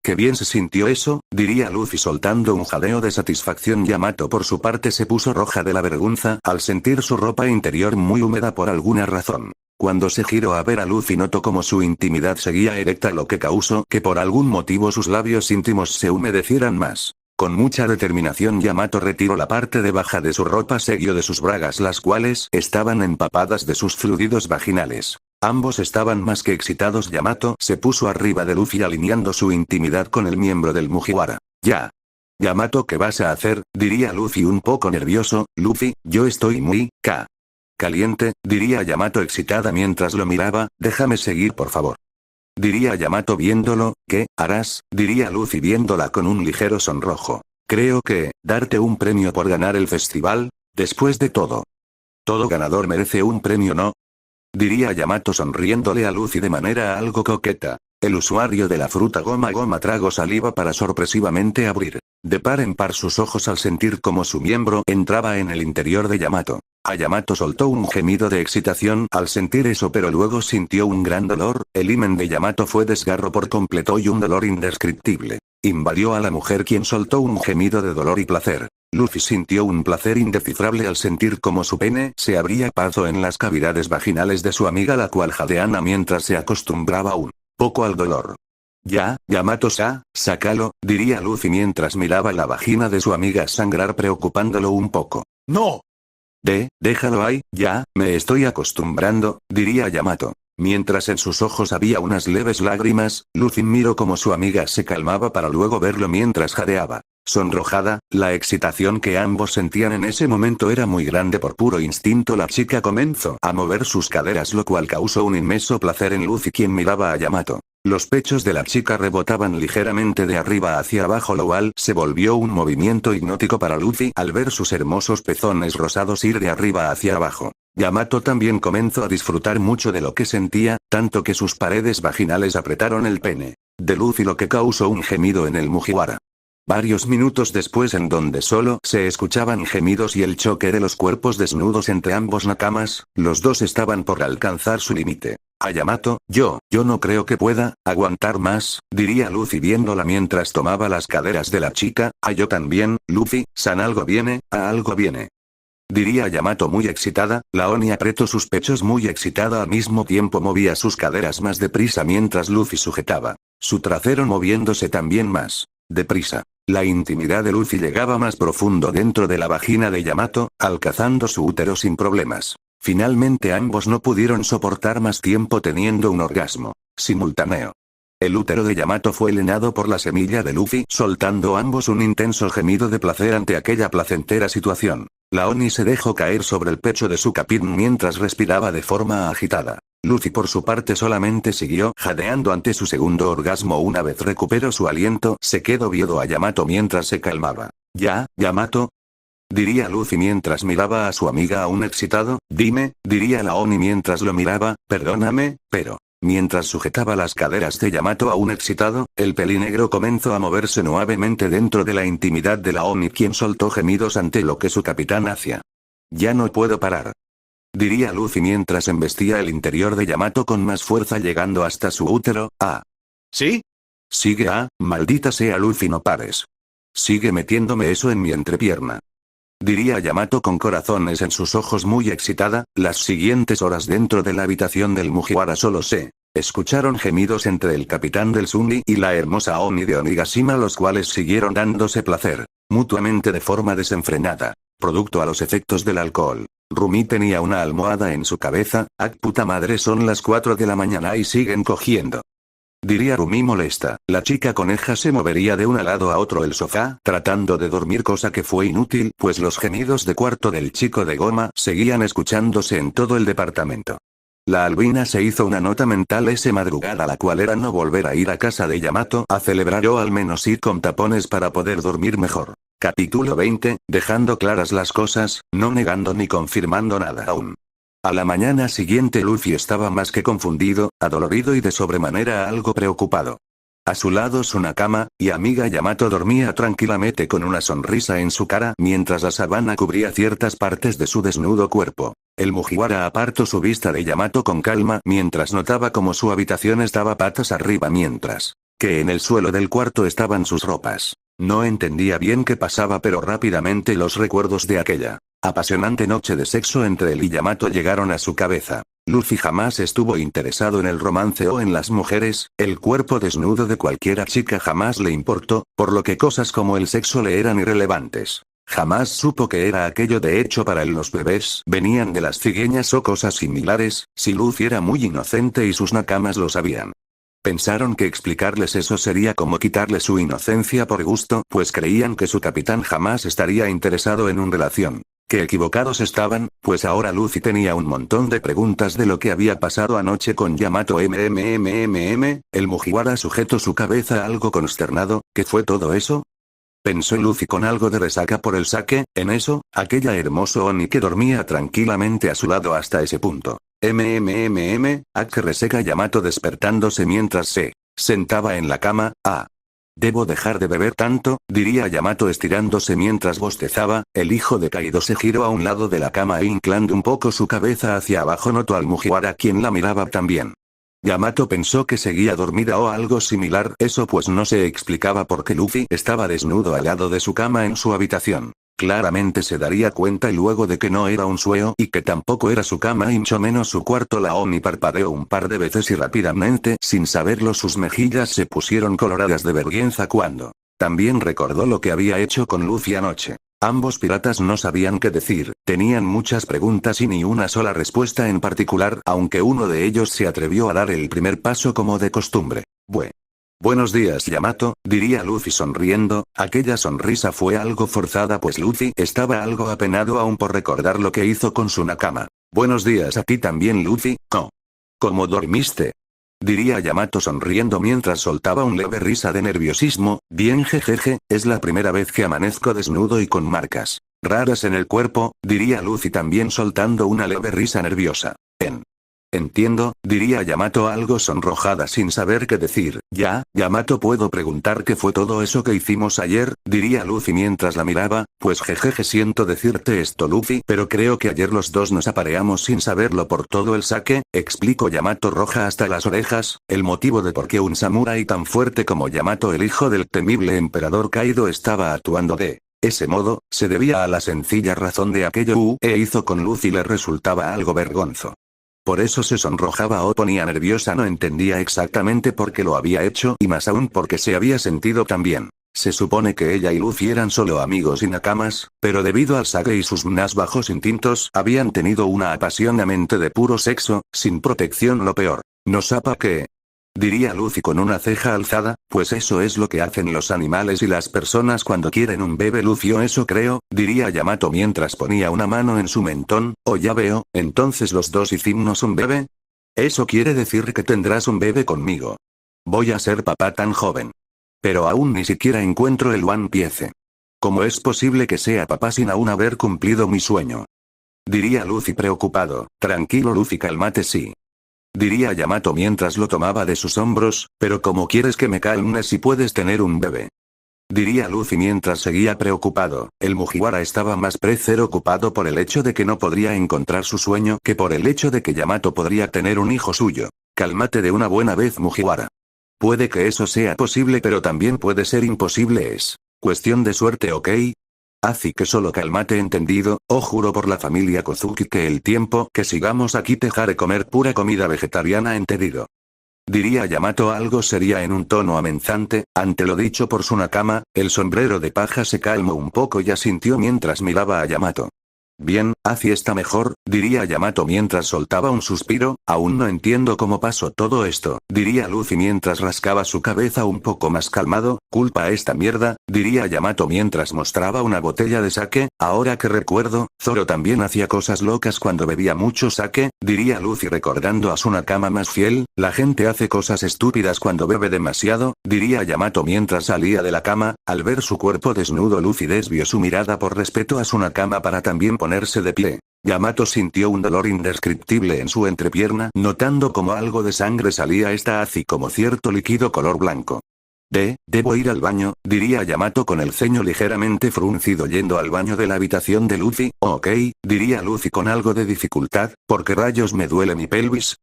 Speaker 1: Qué bien se sintió eso, diría Luffy soltando un jadeo de satisfacción. Yamato por su parte se puso roja de la vergüenza al sentir su ropa interior muy húmeda por alguna razón. Cuando se giró a ver a Luffy notó como su intimidad seguía erecta, lo que causó que por algún motivo sus labios íntimos se humedecieran más. Con mucha determinación Yamato retiró la parte de baja de su ropa serio de sus bragas, las cuales estaban empapadas de sus fluidos vaginales. Ambos estaban más que excitados. Yamato se puso arriba de Luffy alineando su intimidad con el miembro del Mugiwara. Ya. Yamato, ¿qué vas a hacer? Diría Luffy un poco nervioso. Luffy, yo estoy muy caliente, diría Yamato excitada mientras lo miraba. Déjame seguir por favor. Diría Yamato viéndolo. ¿Qué harás? Diría Luffy viéndola con un ligero sonrojo. Creo que, darte un premio por ganar el festival. Después de todo ganador merece un premio, ¿no? Diría Yamato sonriéndole a Luffy de manera algo coqueta. El usuario de la fruta goma tragó saliva para sorpresivamente abrir de par en par sus ojos al sentir como su miembro entraba en el interior de Yamato. A Yamato soltó un gemido de excitación al sentir eso, pero luego sintió un gran dolor. El himen de Yamato fue desgarro por completo y un dolor indescriptible invadió a la mujer, quien soltó un gemido de dolor y placer. Luffy sintió un placer indescifrable al sentir como su pene se abría paso en las cavidades vaginales de su amiga, la cual jadeaba mientras se acostumbraba un poco al dolor. Ya, Yamato-sa, sácalo, diría Luffy mientras miraba la vagina de su amiga sangrar preocupándolo un poco.
Speaker 2: ¡No!
Speaker 1: Déjalo ahí, ya, me estoy acostumbrando, diría Yamato. Mientras en sus ojos había unas leves lágrimas, Luffy miró como su amiga se calmaba para luego verlo mientras jadeaba. Sonrojada, la excitación que ambos sentían en ese momento era muy grande. Por puro instinto la chica comenzó a mover sus caderas, lo cual causó un inmenso placer en Luffy, quien miraba a Yamato. Los pechos de la chica rebotaban ligeramente de arriba hacia abajo, lo cual se volvió un movimiento hipnótico para Luffy al ver sus hermosos pezones rosados ir de arriba hacia abajo. Yamato también comenzó a disfrutar mucho de lo que sentía, tanto que sus paredes vaginales apretaron el pene de Luffy, lo que causó un gemido en el Mugiwara. Varios minutos después, en donde solo se escuchaban gemidos y el choque de los cuerpos desnudos entre ambos nakamas, los dos estaban por alcanzar su límite. A Yamato, yo no creo que pueda aguantar más, diría Luffy viéndola mientras tomaba las caderas de la chica. Yo también, Luffy-san, algo viene, algo viene. Diría Yamato muy excitada. La Oni apretó sus pechos muy excitada, al mismo tiempo movía sus caderas más deprisa mientras Luffy sujetaba su trasero moviéndose también más deprisa. La intimidad de Luffy llegaba más profundo dentro de la vagina de Yamato, alcanzando su útero sin problemas. Finalmente ambos no pudieron soportar más tiempo teniendo un orgasmo simultáneo. El útero de Yamato fue llenado por la semilla de Luffy, soltando ambos un intenso gemido de placer ante aquella placentera situación. La Oni se dejó caer sobre el pecho de su capitán mientras respiraba de forma agitada. Luffy por su parte solamente siguió jadeando ante su segundo orgasmo. Una vez recuperó su aliento, se quedó viendo a Yamato mientras se calmaba. Ya, Yamato, diría Luffy mientras miraba a su amiga aún excitado. Dime, diría la Oni mientras lo miraba. Perdóname, pero... Mientras sujetaba las caderas de Yamato aún excitado, el pelinegro comenzó a moverse nuevamente dentro de la intimidad de la Oni, quien soltó gemidos ante lo que su capitán hacía. Ya no puedo parar, diría Luffy mientras embestía el interior de Yamato con más fuerza, llegando hasta su útero.
Speaker 2: ¿Sí?
Speaker 1: Sigue, maldita sea Luffy, no pares. Sigue metiéndome eso en mi entrepierna, diría Yamato con corazones en sus ojos muy excitada. Las siguientes horas dentro de la habitación del Mugiwara solo se escucharon gemidos entre el capitán del Sunny y la hermosa Oni de Onigashima, los cuales siguieron dándose placer mutuamente de forma desenfrenada, producto a los efectos del alcohol. Rumi tenía una almohada en su cabeza. Puta madre, son las 4 de la mañana y siguen cogiendo, diría Rumi molesta. La chica coneja se movería de un lado a otro el sofá, tratando de dormir, cosa que fue inútil, pues los gemidos de cuarto del chico de goma seguían escuchándose en todo el departamento. La albina se hizo una nota mental esa madrugada, la cual era no volver a ir a casa de Yamato a celebrar, o al menos ir con tapones para poder dormir mejor. Capítulo 20, dejando claras las cosas, no negando ni confirmando nada aún. A la mañana siguiente Luffy estaba más que confundido, adolorido y de sobremanera algo preocupado. A su lado su nakama y amiga Yamato dormía tranquilamente con una sonrisa en su cara mientras la sabana cubría ciertas partes de su desnudo cuerpo. El Mugiwara apartó su vista de Yamato con calma mientras notaba cómo su habitación estaba patas arriba, mientras que en el suelo del cuarto estaban sus ropas. No entendía bien qué pasaba, pero rápidamente los recuerdos de aquella apasionante noche de sexo entre él y Yamato llegaron a su cabeza. Luffy jamás estuvo interesado en el romance o en las mujeres, el cuerpo desnudo de cualquiera chica jamás le importó, por lo que cosas como el sexo le eran irrelevantes. Jamás supo que era aquello. De hecho, para él los bebés venían de las cigüeñas o cosas similares. Si Luffy era muy inocente y sus nakamas lo sabían, pensaron que explicarles eso sería como quitarle su inocencia por gusto, pues creían que su capitán jamás estaría interesado en una relación. Qué equivocados estaban, pues ahora Luffy tenía un montón de preguntas de lo que había pasado anoche con Yamato. El Mugiwara sujetó su cabeza algo consternado. ¿Qué fue todo eso?, pensó Luffy con algo de resaca por el sake. En eso, aquella hermoso Oni que dormía tranquilamente a su lado hasta ese punto. Que reseca Yamato despertándose mientras se sentaba en la cama. Debo dejar de beber tanto, diría Yamato estirándose mientras bostezaba. El hijo de Kaido se giró a un lado de la cama e inclinando un poco su cabeza hacia abajo notó al Mugiwara, quien la miraba también. Yamato pensó que seguía dormida o algo similar, eso pues no se explicaba porque Luffy estaba desnudo al lado de su cama en su habitación. Claramente se daría cuenta luego de que no era un sueño y que tampoco era su cama y mucho menos su cuarto. La Oni parpadeó un par de veces y rápidamente, sin saberlo, sus mejillas se pusieron coloradas de vergüenza cuando también recordó lo que había hecho con Luffy anoche. Ambos piratas no sabían qué decir, tenían muchas preguntas y ni una sola respuesta en particular, aunque uno de ellos se atrevió a dar el primer paso como de costumbre. Buenos días, Yamato, diría Luffy sonriendo. Aquella sonrisa fue algo forzada pues Luffy estaba algo apenado aún por recordar lo que hizo con su nakama. Buenos días a ti también, Luffy. ¿Cómo dormiste? Diría Yamato sonriendo mientras soltaba un leve risa de nerviosismo. Bien, jejeje, es la primera vez que amanezco desnudo y con marcas raras en el cuerpo, diría Luffy también soltando una leve risa nerviosa. Entiendo, diría Yamato algo sonrojada sin saber qué decir. Ya, Yamato, ¿puedo preguntar qué fue todo eso que hicimos ayer? Diría Luffy mientras la miraba. Pues jejeje, siento decirte esto, Luffy, pero creo que ayer los dos nos apareamos sin saberlo por todo el sake, explicó Yamato roja hasta las orejas. El motivo de por qué un samurái tan fuerte como Yamato, el hijo del temible emperador Kaido, estaba actuando de ese modo, se debía a la sencilla razón de aquello que hizo con Luffy le resultaba algo vergonzoso. Por eso se sonrojaba o ponía nerviosa, no entendía exactamente por qué lo había hecho y más aún porque se había sentido tan bien. Se supone que ella y Luffy eran solo amigos y nakamas, pero debido al sake y sus más bajos instintos habían tenido una apasionamiento de puro sexo, sin protección. Lo peor. ¿No sapa qué? Diría Luffy con una ceja alzada, pues eso es lo que hacen los animales y las personas cuando quieren un bebé. Luffy, o eso creo, diría Yamato mientras ponía una mano en su mentón. Ya veo, entonces los dos hicimos un bebé. Eso quiere decir que tendrás un bebé conmigo. Voy a ser papá tan joven. Pero aún ni siquiera encuentro el One Piece. ¿Cómo es posible que sea papá sin aún haber cumplido mi sueño? Diría Luffy preocupado. Tranquilo, Luffy, cálmate, sí. Diría Yamato mientras lo tomaba de sus hombros, pero ¿cómo quieres que me calme si puedes tener un bebé? Diría Luffy mientras seguía preocupado. El Mugiwara estaba más preocupado por el hecho de que no podría encontrar su sueño que por el hecho de que Yamato podría tener un hijo suyo. Cálmate de una buena vez, Mugiwara. Puede que eso sea posible, pero también puede ser imposible. Es cuestión de suerte, ¿ok? Así que solo cálmate, ¿entendido? Juro por la familia Kozuki que el tiempo que sigamos aquí te haré comer pura comida vegetariana, ¿entendido? Diría Yamato algo seria en un tono amenazante. Ante lo dicho por su nakama, el sombrero de paja se calmó un poco y asintió mientras miraba a Yamato. Bien, así está mejor, diría Yamato mientras soltaba un suspiro. Aún no entiendo cómo pasó todo esto, diría Luffy mientras rascaba su cabeza un poco más calmado. Culpa a esta mierda, diría Yamato mientras mostraba una botella de sake. Ahora que recuerdo, Zoro también hacía cosas locas cuando bebía mucho sake, diría Luffy recordando a su nakama más fiel. La gente hace cosas estúpidas cuando bebe demasiado, diría Yamato mientras salía de la cama. Al ver su cuerpo desnudo, Luffy desvió su mirada por respeto a su nakama para también ponerse de pie. Yamato sintió un dolor indescriptible en su entrepierna, notando como algo de sangre salía así como cierto líquido color blanco. Debo ir al baño, diría Yamato con el ceño ligeramente fruncido yendo al baño de la habitación de Luffy. Ok, diría Luffy con algo de dificultad. ¿Por qué rayos me duele mi pelvis?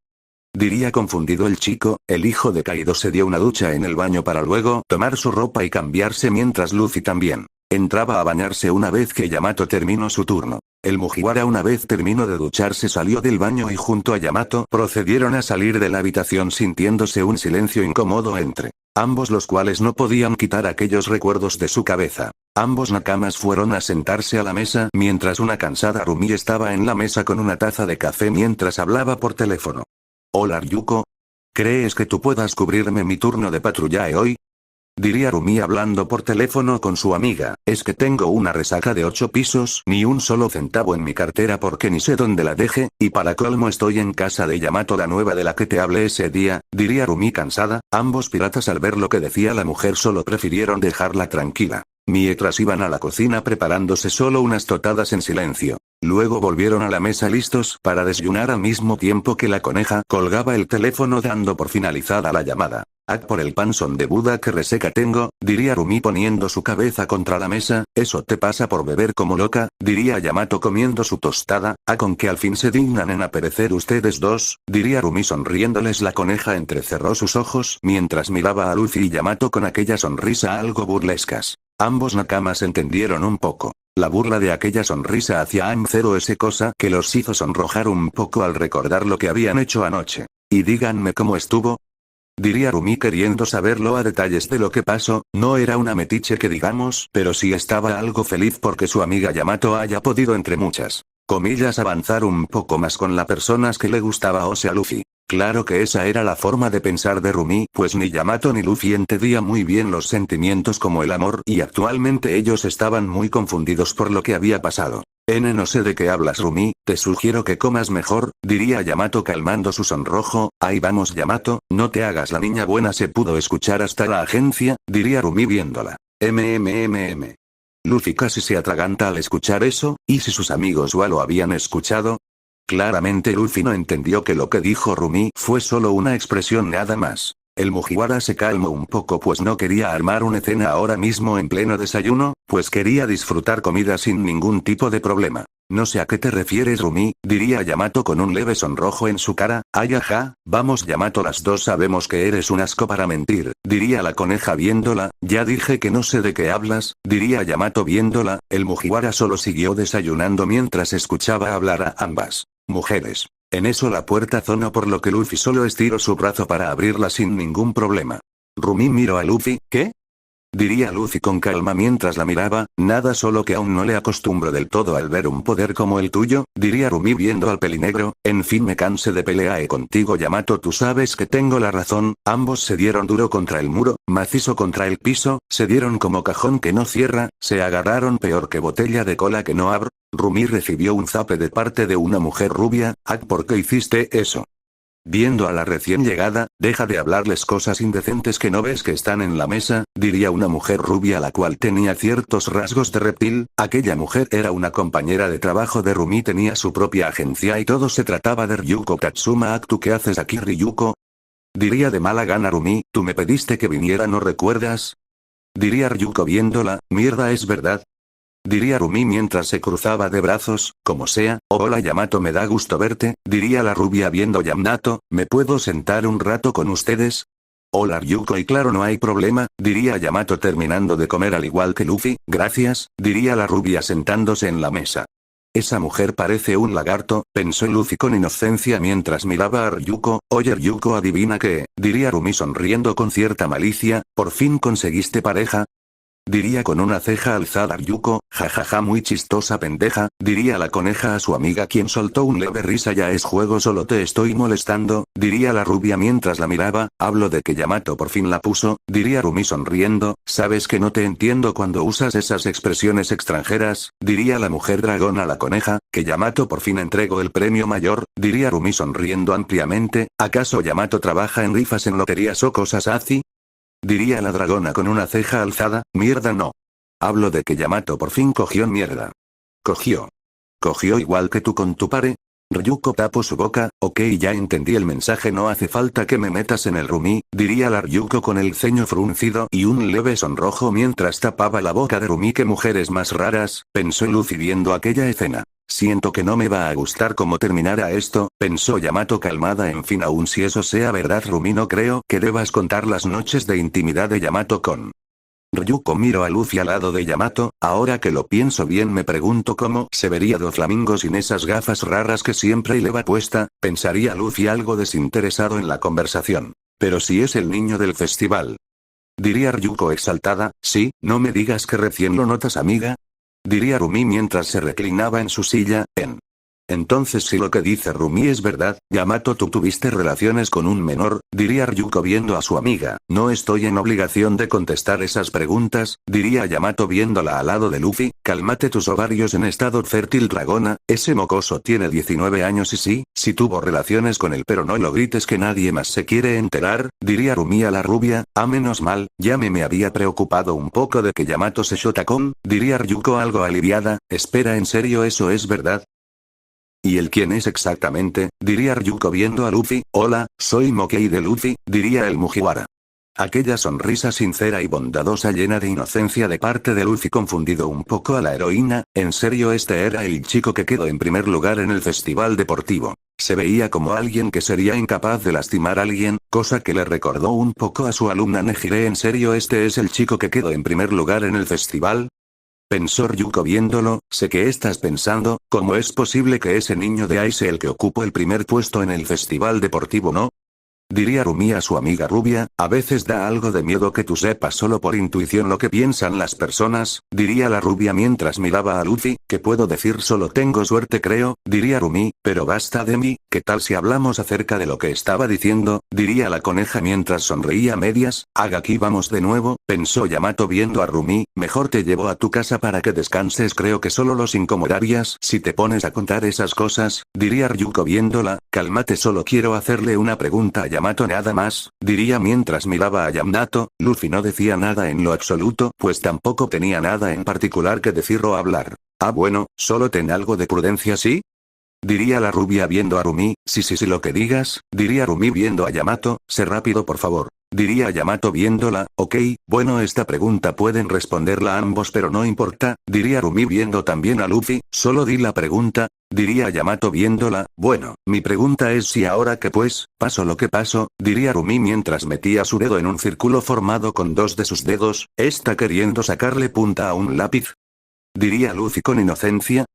Speaker 1: Diría confundido el chico. El hijo de Kaido se dio una ducha en el baño para luego tomar su ropa y cambiarse mientras Luffy también entraba a bañarse una vez que Yamato terminó su turno. El Mugiwara una vez terminó de ducharse salió del baño y junto a Yamato procedieron a salir de la habitación sintiéndose un silencio incómodo entre ambos, los cuales no podían quitar aquellos recuerdos de su cabeza. Ambos nakamas fueron a sentarse a la mesa mientras una cansada Rumi estaba en la mesa con una taza de café mientras hablaba por teléfono. Hola Ryuko. ¿Crees que tú puedas cubrirme mi turno de patrullaje hoy? Diría Rumi hablando por teléfono con su amiga. Es que tengo una resaca de 8 pisos, ni un solo centavo en mi cartera porque ni sé dónde la deje, y para colmo estoy en casa de Yamato, la nueva de la que te hablé ese día, diría Rumi cansada. Ambos piratas al ver lo que decía la mujer solo prefirieron dejarla tranquila. Mientras iban a la cocina preparándose solo unas tostadas en silencio. Luego volvieron a la mesa listos para desayunar al mismo tiempo que la coneja colgaba el teléfono dando por finalizada la llamada. Por el panzón de Buda que reseca tengo, diría Rumi poniendo su cabeza contra la mesa. Eso te pasa por beber como loca, diría Yamato comiendo su tostada. Con que al fin se dignan en aparecer ustedes dos, diría Rumi sonriéndoles. La coneja entrecerró sus ojos mientras miraba a Luffy y Yamato con aquella sonrisa algo burlescas. Ambos nakamas entendieron un poco. La burla de aquella sonrisa hacia Am0 es cosa que los hizo sonrojar un poco al recordar lo que habían hecho anoche. Y díganme cómo estuvo. Diría Rumi queriendo saberlo a detalles de lo que pasó, no era una metiche que digamos, pero sí estaba algo feliz porque su amiga Yamato haya podido entre muchas comillas avanzar un poco más con las personas que le gustaba, o sea Luffy. Claro que esa era la forma de pensar de Rumi, pues ni Yamato ni Luffy entendían muy bien los sentimientos como el amor y actualmente ellos estaban muy confundidos por lo que había pasado. No sé de qué hablas Rumi, te sugiero que comas mejor, diría Yamato calmando su sonrojo. Ahí vamos Yamato, no te hagas la niña buena, se pudo escuchar hasta la agencia, diría Rumi viéndola. Luffy casi se atraganta al escuchar eso, ¿y si sus amigos Wa lo habían escuchado? Claramente Luffy no entendió que lo que dijo Rumi fue solo una expresión nada más. El Mugiwara se calmó un poco pues no quería armar una escena ahora mismo en pleno desayuno, pues quería disfrutar comida sin ningún tipo de problema. No sé a qué te refieres Rumi, diría Yamato con un leve sonrojo en su cara. Ay ajá, vamos Yamato, las dos sabemos que eres un asco para mentir, diría la coneja viéndola. Ya dije que no sé de qué hablas, diría Yamato viéndola. El Mugiwara solo siguió desayunando mientras escuchaba hablar a ambas mujeres. En eso la puerta sonó por lo que Luffy solo estiró su brazo para abrirla sin ningún problema. Rumi miró a Luffy, ¿qué? Diría Luffy con calma mientras la miraba, nada, solo que aún no le acostumbro del todo al ver un poder como el tuyo, diría Rumi viendo al pelinegro. En fin, me cansé de pelear contigo Yamato, tú sabes que tengo la razón. Ambos se dieron duro contra el muro, macizo contra el piso, se dieron como cajón que no cierra, se agarraron peor que botella de cola que no abro. Rumi recibió un zape de parte de una mujer rubia. ¿Por qué hiciste eso? Viendo a la recién llegada, deja de hablarles cosas indecentes que no ves que están en la mesa, diría una mujer rubia la cual tenía ciertos rasgos de reptil. Aquella mujer era una compañera de trabajo de Rumi, tenía su propia agencia y todo se trataba de Ryuko Tatsuma. ¿Tú qué haces aquí Ryuko? Diría de mala gana Rumi, tú me pediste que viniera, ¿no recuerdas? Diría Ryuko viéndola, mierda es verdad. Diría Rumi mientras se cruzaba de brazos, como sea. Hola Yamato, me da gusto verte, diría la rubia viendo Yamato, ¿me puedo sentar un rato con ustedes? Hola Ryuko, y claro no hay problema, diría Yamato terminando de comer al igual que Luffy. Gracias, diría la rubia sentándose en la mesa. Esa mujer parece un lagarto, pensó Luffy con inocencia mientras miraba a Ryuko. Oye Ryuko, adivina qué, diría Rumi sonriendo con cierta malicia, ¿por fin conseguiste pareja? Diría con una ceja alzada Ryuko, jajaja muy chistosa pendeja, diría la coneja a su amiga quien soltó un leve risa. Ya es juego, solo te estoy molestando, diría la rubia mientras la miraba. Hablo de que Yamato por fin la puso, diría Rumi sonriendo. Sabes que no te entiendo cuando usas esas expresiones extranjeras, diría la mujer dragón a la coneja. Que Yamato por fin entregó el premio mayor, diría Rumi sonriendo ampliamente. ¿Acaso Yamato trabaja en rifas en loterías o cosas así? Diría la dragona con una ceja alzada. Mierda no. Hablo de que Yamato por fin cogió mierda. Cogió. ¿Cogió igual que tú con tu pare? Ryuko tapó su boca. Ok, ya entendí el mensaje, no hace falta que me metas en el Rumi, diría la Ryuko con el ceño fruncido y un leve sonrojo mientras tapaba la boca de Rumi. Qué mujeres más raras, pensó Luffy viendo aquella escena. Siento que no me va a gustar cómo terminará esto, pensó Yamato calmada. En fin, aun si eso sea verdad Rumi, no creo que debas contar las noches de intimidad de Yamato con Ryuko. Miró a Luffy al lado de Yamato. Ahora que lo pienso bien me pregunto cómo se vería Doflamingo sin esas gafas raras que siempre lleva puesta, pensaría Luffy algo desinteresado en la conversación. Pero si es el niño del festival, diría Ryuko exaltada. Sí, no me digas que recién lo notas amiga, diría Rumi mientras se reclinaba en su silla. Entonces si lo que dice Rumi es verdad, Yamato, tú tuviste relaciones con un menor, diría Ryuko viendo a su amiga. No estoy en obligación de contestar esas preguntas, diría Yamato viéndola al lado de Luffy. Cálmate, tus ovarios en estado fértil dragona, ese mocoso tiene 19 años y sí, sí tuvo relaciones con él, pero no lo grites que nadie más se quiere enterar, diría Rumi a la rubia. Menos mal, ya me había preocupado un poco de que Yamato se shotacón, diría Ryuko algo aliviada. Espera, ¿en serio eso es verdad? ¿Y él quién es exactamente? Diría Ryuko viendo a Luffy. Hola, soy Mokei de Luffy, diría el Mugiwara. Aquella sonrisa sincera y bondadosa llena de inocencia de parte de Luffy confundido un poco a la heroína. En serio, este era el chico que quedó en primer lugar en el festival deportivo. Se veía como alguien que sería incapaz de lastimar a alguien, cosa que le recordó un poco a su alumna Nejire. En serio, este es el chico que quedó en primer lugar en el festival. Pensó Ryuko viéndolo, sé que estás pensando, ¿cómo es posible que ese niño de Ice el que ocupó el primer puesto en el festival deportivo no? Diría Rumi a su amiga rubia, a veces da algo de miedo que tú sepas solo por intuición lo que piensan las personas, diría la rubia mientras miraba a Luffy, ¿qué puedo decir? Solo tengo suerte creo, diría Rumi, pero basta de mí, ¿qué tal si hablamos acerca de lo que estaba diciendo? Diría la coneja mientras sonreía a medias, aquí vamos de nuevo, pensó Yamato viendo a Rumi, mejor te llevo a tu casa para que descanses creo que solo los incomodarías si te pones a contar esas cosas, diría Ryuko viéndola, cálmate solo quiero hacerle una pregunta a Yamato nada más, diría mientras miraba a Yamato, Luffy no decía nada en lo absoluto, pues tampoco tenía nada en particular que decir o hablar. Ah bueno, solo ten algo de prudencia ¿sí? Diría la rubia viendo a Rumi, sí lo que digas, diría Rumi viendo a Yamato, sé rápido por favor. Diría Yamato viéndola, ok, bueno esta pregunta pueden responderla ambos pero no importa, diría Rumi viendo también a Luffy, solo di la pregunta, diría Yamato viéndola, bueno, mi pregunta es si ahora que pues, paso lo que paso, diría Rumi mientras metía su dedo en un círculo formado con dos de sus dedos, ¿está queriendo sacarle punta a un lápiz? Diría Luffy con inocencia,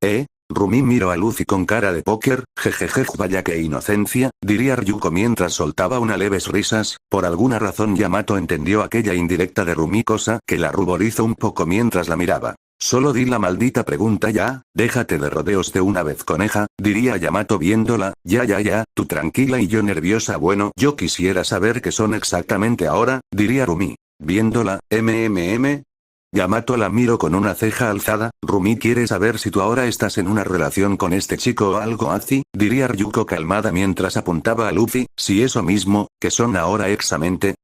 Speaker 1: Rumi miró a Luffy con cara de póker, jejeje vaya que inocencia, diría Ryuko mientras soltaba una leves risas, por alguna razón Yamato entendió aquella indirecta de Rumi cosa que la ruborizó un poco mientras la miraba. Solo di la maldita pregunta ya, déjate de rodeos de una vez coneja, diría Yamato viéndola, ya, tú tranquila y yo nerviosa bueno yo quisiera saber qué son exactamente ahora, diría Rumi. Viéndola, Yamato la miró con una ceja alzada, Rumi quiere saber si tú ahora estás en una relación con este chico o algo así, diría Ryuko calmada mientras apuntaba a Luffy, si eso mismo, que son ahora exactamente.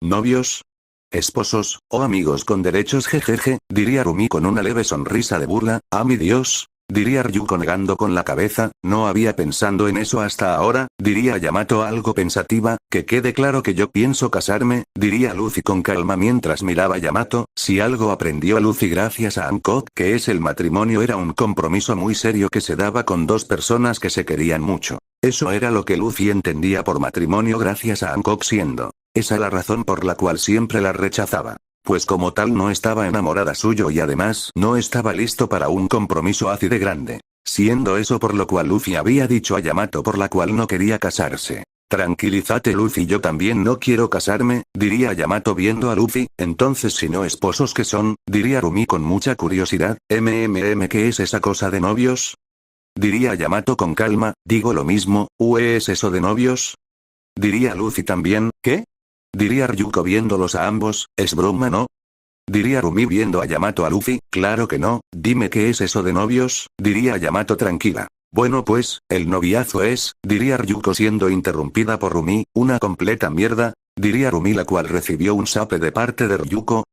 Speaker 1: ¿Novios? ¿Esposos, o amigos con derechos jejeje? Diría Rumi con una leve sonrisa de burla, ¡ah mi Dios! Diría Ryuko negando con la cabeza, no había pensado en eso hasta ahora, diría Yamato algo pensativa, que quede claro que yo pienso casarme, diría Luffy con calma mientras miraba a Yamato, si algo aprendió Luffy gracias a Hancock que es el matrimonio era un compromiso muy serio que se daba con dos personas que se querían mucho. Eso era lo que Luffy entendía por matrimonio gracias a Hancock siendo esa la razón por la cual siempre la rechazaba. Pues como tal no estaba enamorada suyo y además no estaba listo para un compromiso así de grande. Siendo eso por lo cual Luffy había dicho a Yamato por la cual no quería casarse. Tranquilízate Luffy yo también no quiero casarme, diría Yamato viendo a Luffy, entonces si no esposos que son, diría Rumi con mucha curiosidad, ¿qué es esa cosa de novios? Diría Yamato con calma, digo lo mismo, ¿es eso de novios? Diría Luffy también, ¿qué? Diría Ryuko viéndolos a ambos, ¿es broma no? Diría Rumi viendo a Yamato a Luffy, claro que no, dime qué es eso de novios, diría Yamato tranquila. Bueno pues, el noviazgo es, diría Ryuko siendo interrumpida por Rumi, una completa mierda, diría Rumi la cual recibió un sape de parte de Ryuko,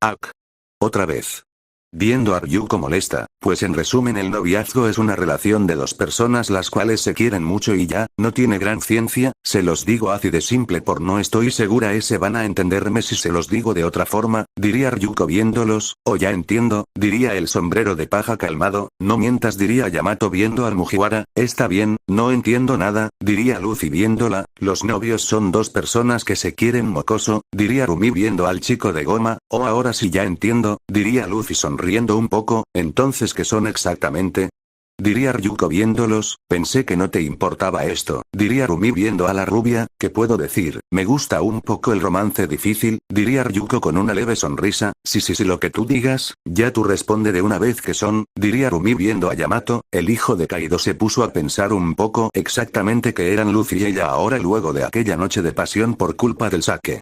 Speaker 1: otra vez. Viendo a Ryuko molesta, pues en resumen el noviazgo es una relación de dos personas las cuales se quieren mucho y ya, no tiene gran ciencia, se los digo así de simple por no estoy segura ese van a entenderme si se los digo de otra forma, diría Ryuko viéndolos, ya entiendo, diría el sombrero de paja calmado, no mientas diría Yamato viendo al Mugiwara, está bien, no entiendo nada, diría Luffy viéndola, los novios son dos personas que se quieren mocoso, diría Rumi viendo al chico de goma, ahora sí ya entiendo, diría Luffy sonriendo un poco, entonces ¿qué son exactamente? Diría Ryuko viéndolos, pensé que no te importaba esto, diría Rumi viendo a la rubia, ¿qué puedo decir? Me gusta un poco el romance difícil, diría Ryuko con una leve sonrisa, sí lo que tú digas, ya tú responde de una vez que son, diría Rumi viendo a Yamato, el hijo de Kaido se puso a pensar un poco exactamente que eran Luffy y ella ahora luego de aquella noche de pasión por culpa del sake.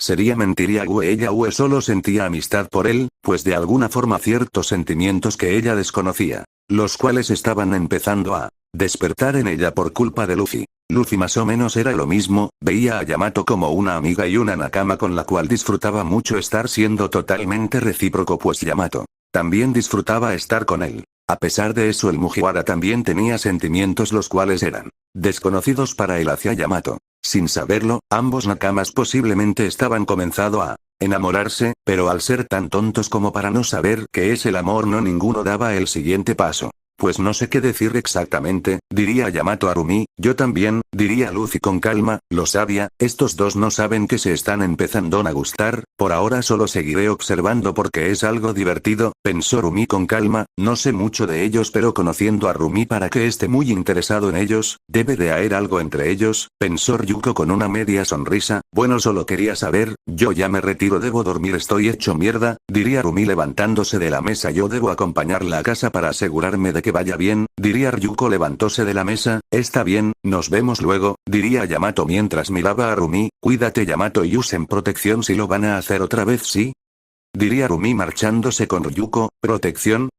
Speaker 1: Sería mentiría ella solo sentía amistad por él, pues de alguna forma ciertos sentimientos que ella desconocía, los cuales estaban empezando a despertar en ella por culpa de Luffy. Luffy más o menos era lo mismo, veía a Yamato como una amiga y una nakama con la cual disfrutaba mucho estar siendo totalmente recíproco pues Yamato también disfrutaba estar con él. A pesar de eso el Mugiwara también tenía sentimientos los cuales eran desconocidos para él hacia Yamato. Sin saberlo, ambos nakamas posiblemente estaban comenzando a enamorarse, pero al ser tan tontos como para no saber qué es el amor no ninguno daba el siguiente paso. Pues no sé qué decir exactamente, diría Yamato a Rumi. Yo también, diría Luffy con calma. Lo sabía, estos dos no saben que se están empezando a gustar. Por ahora solo seguiré observando porque es algo divertido, pensó Rumi con calma. No sé mucho de ellos, pero conociendo a Rumi para que esté muy interesado en ellos, debe de haber algo entre ellos, pensó Ryuko con una media sonrisa. Bueno, solo quería saber, yo ya me retiro, debo dormir, estoy hecho mierda, diría Rumi levantándose de la mesa. Yo debo acompañarla a casa para asegurarme de que vaya bien, diría Ryuko levantóse de la mesa. Está bien, nos vemos luego, diría Yamato mientras miraba a Rumi. Cuídate Yamato y usen protección si lo van a hacer otra vez, ¿sí? Diría Rumi marchándose con Ryuko. ¿Protección?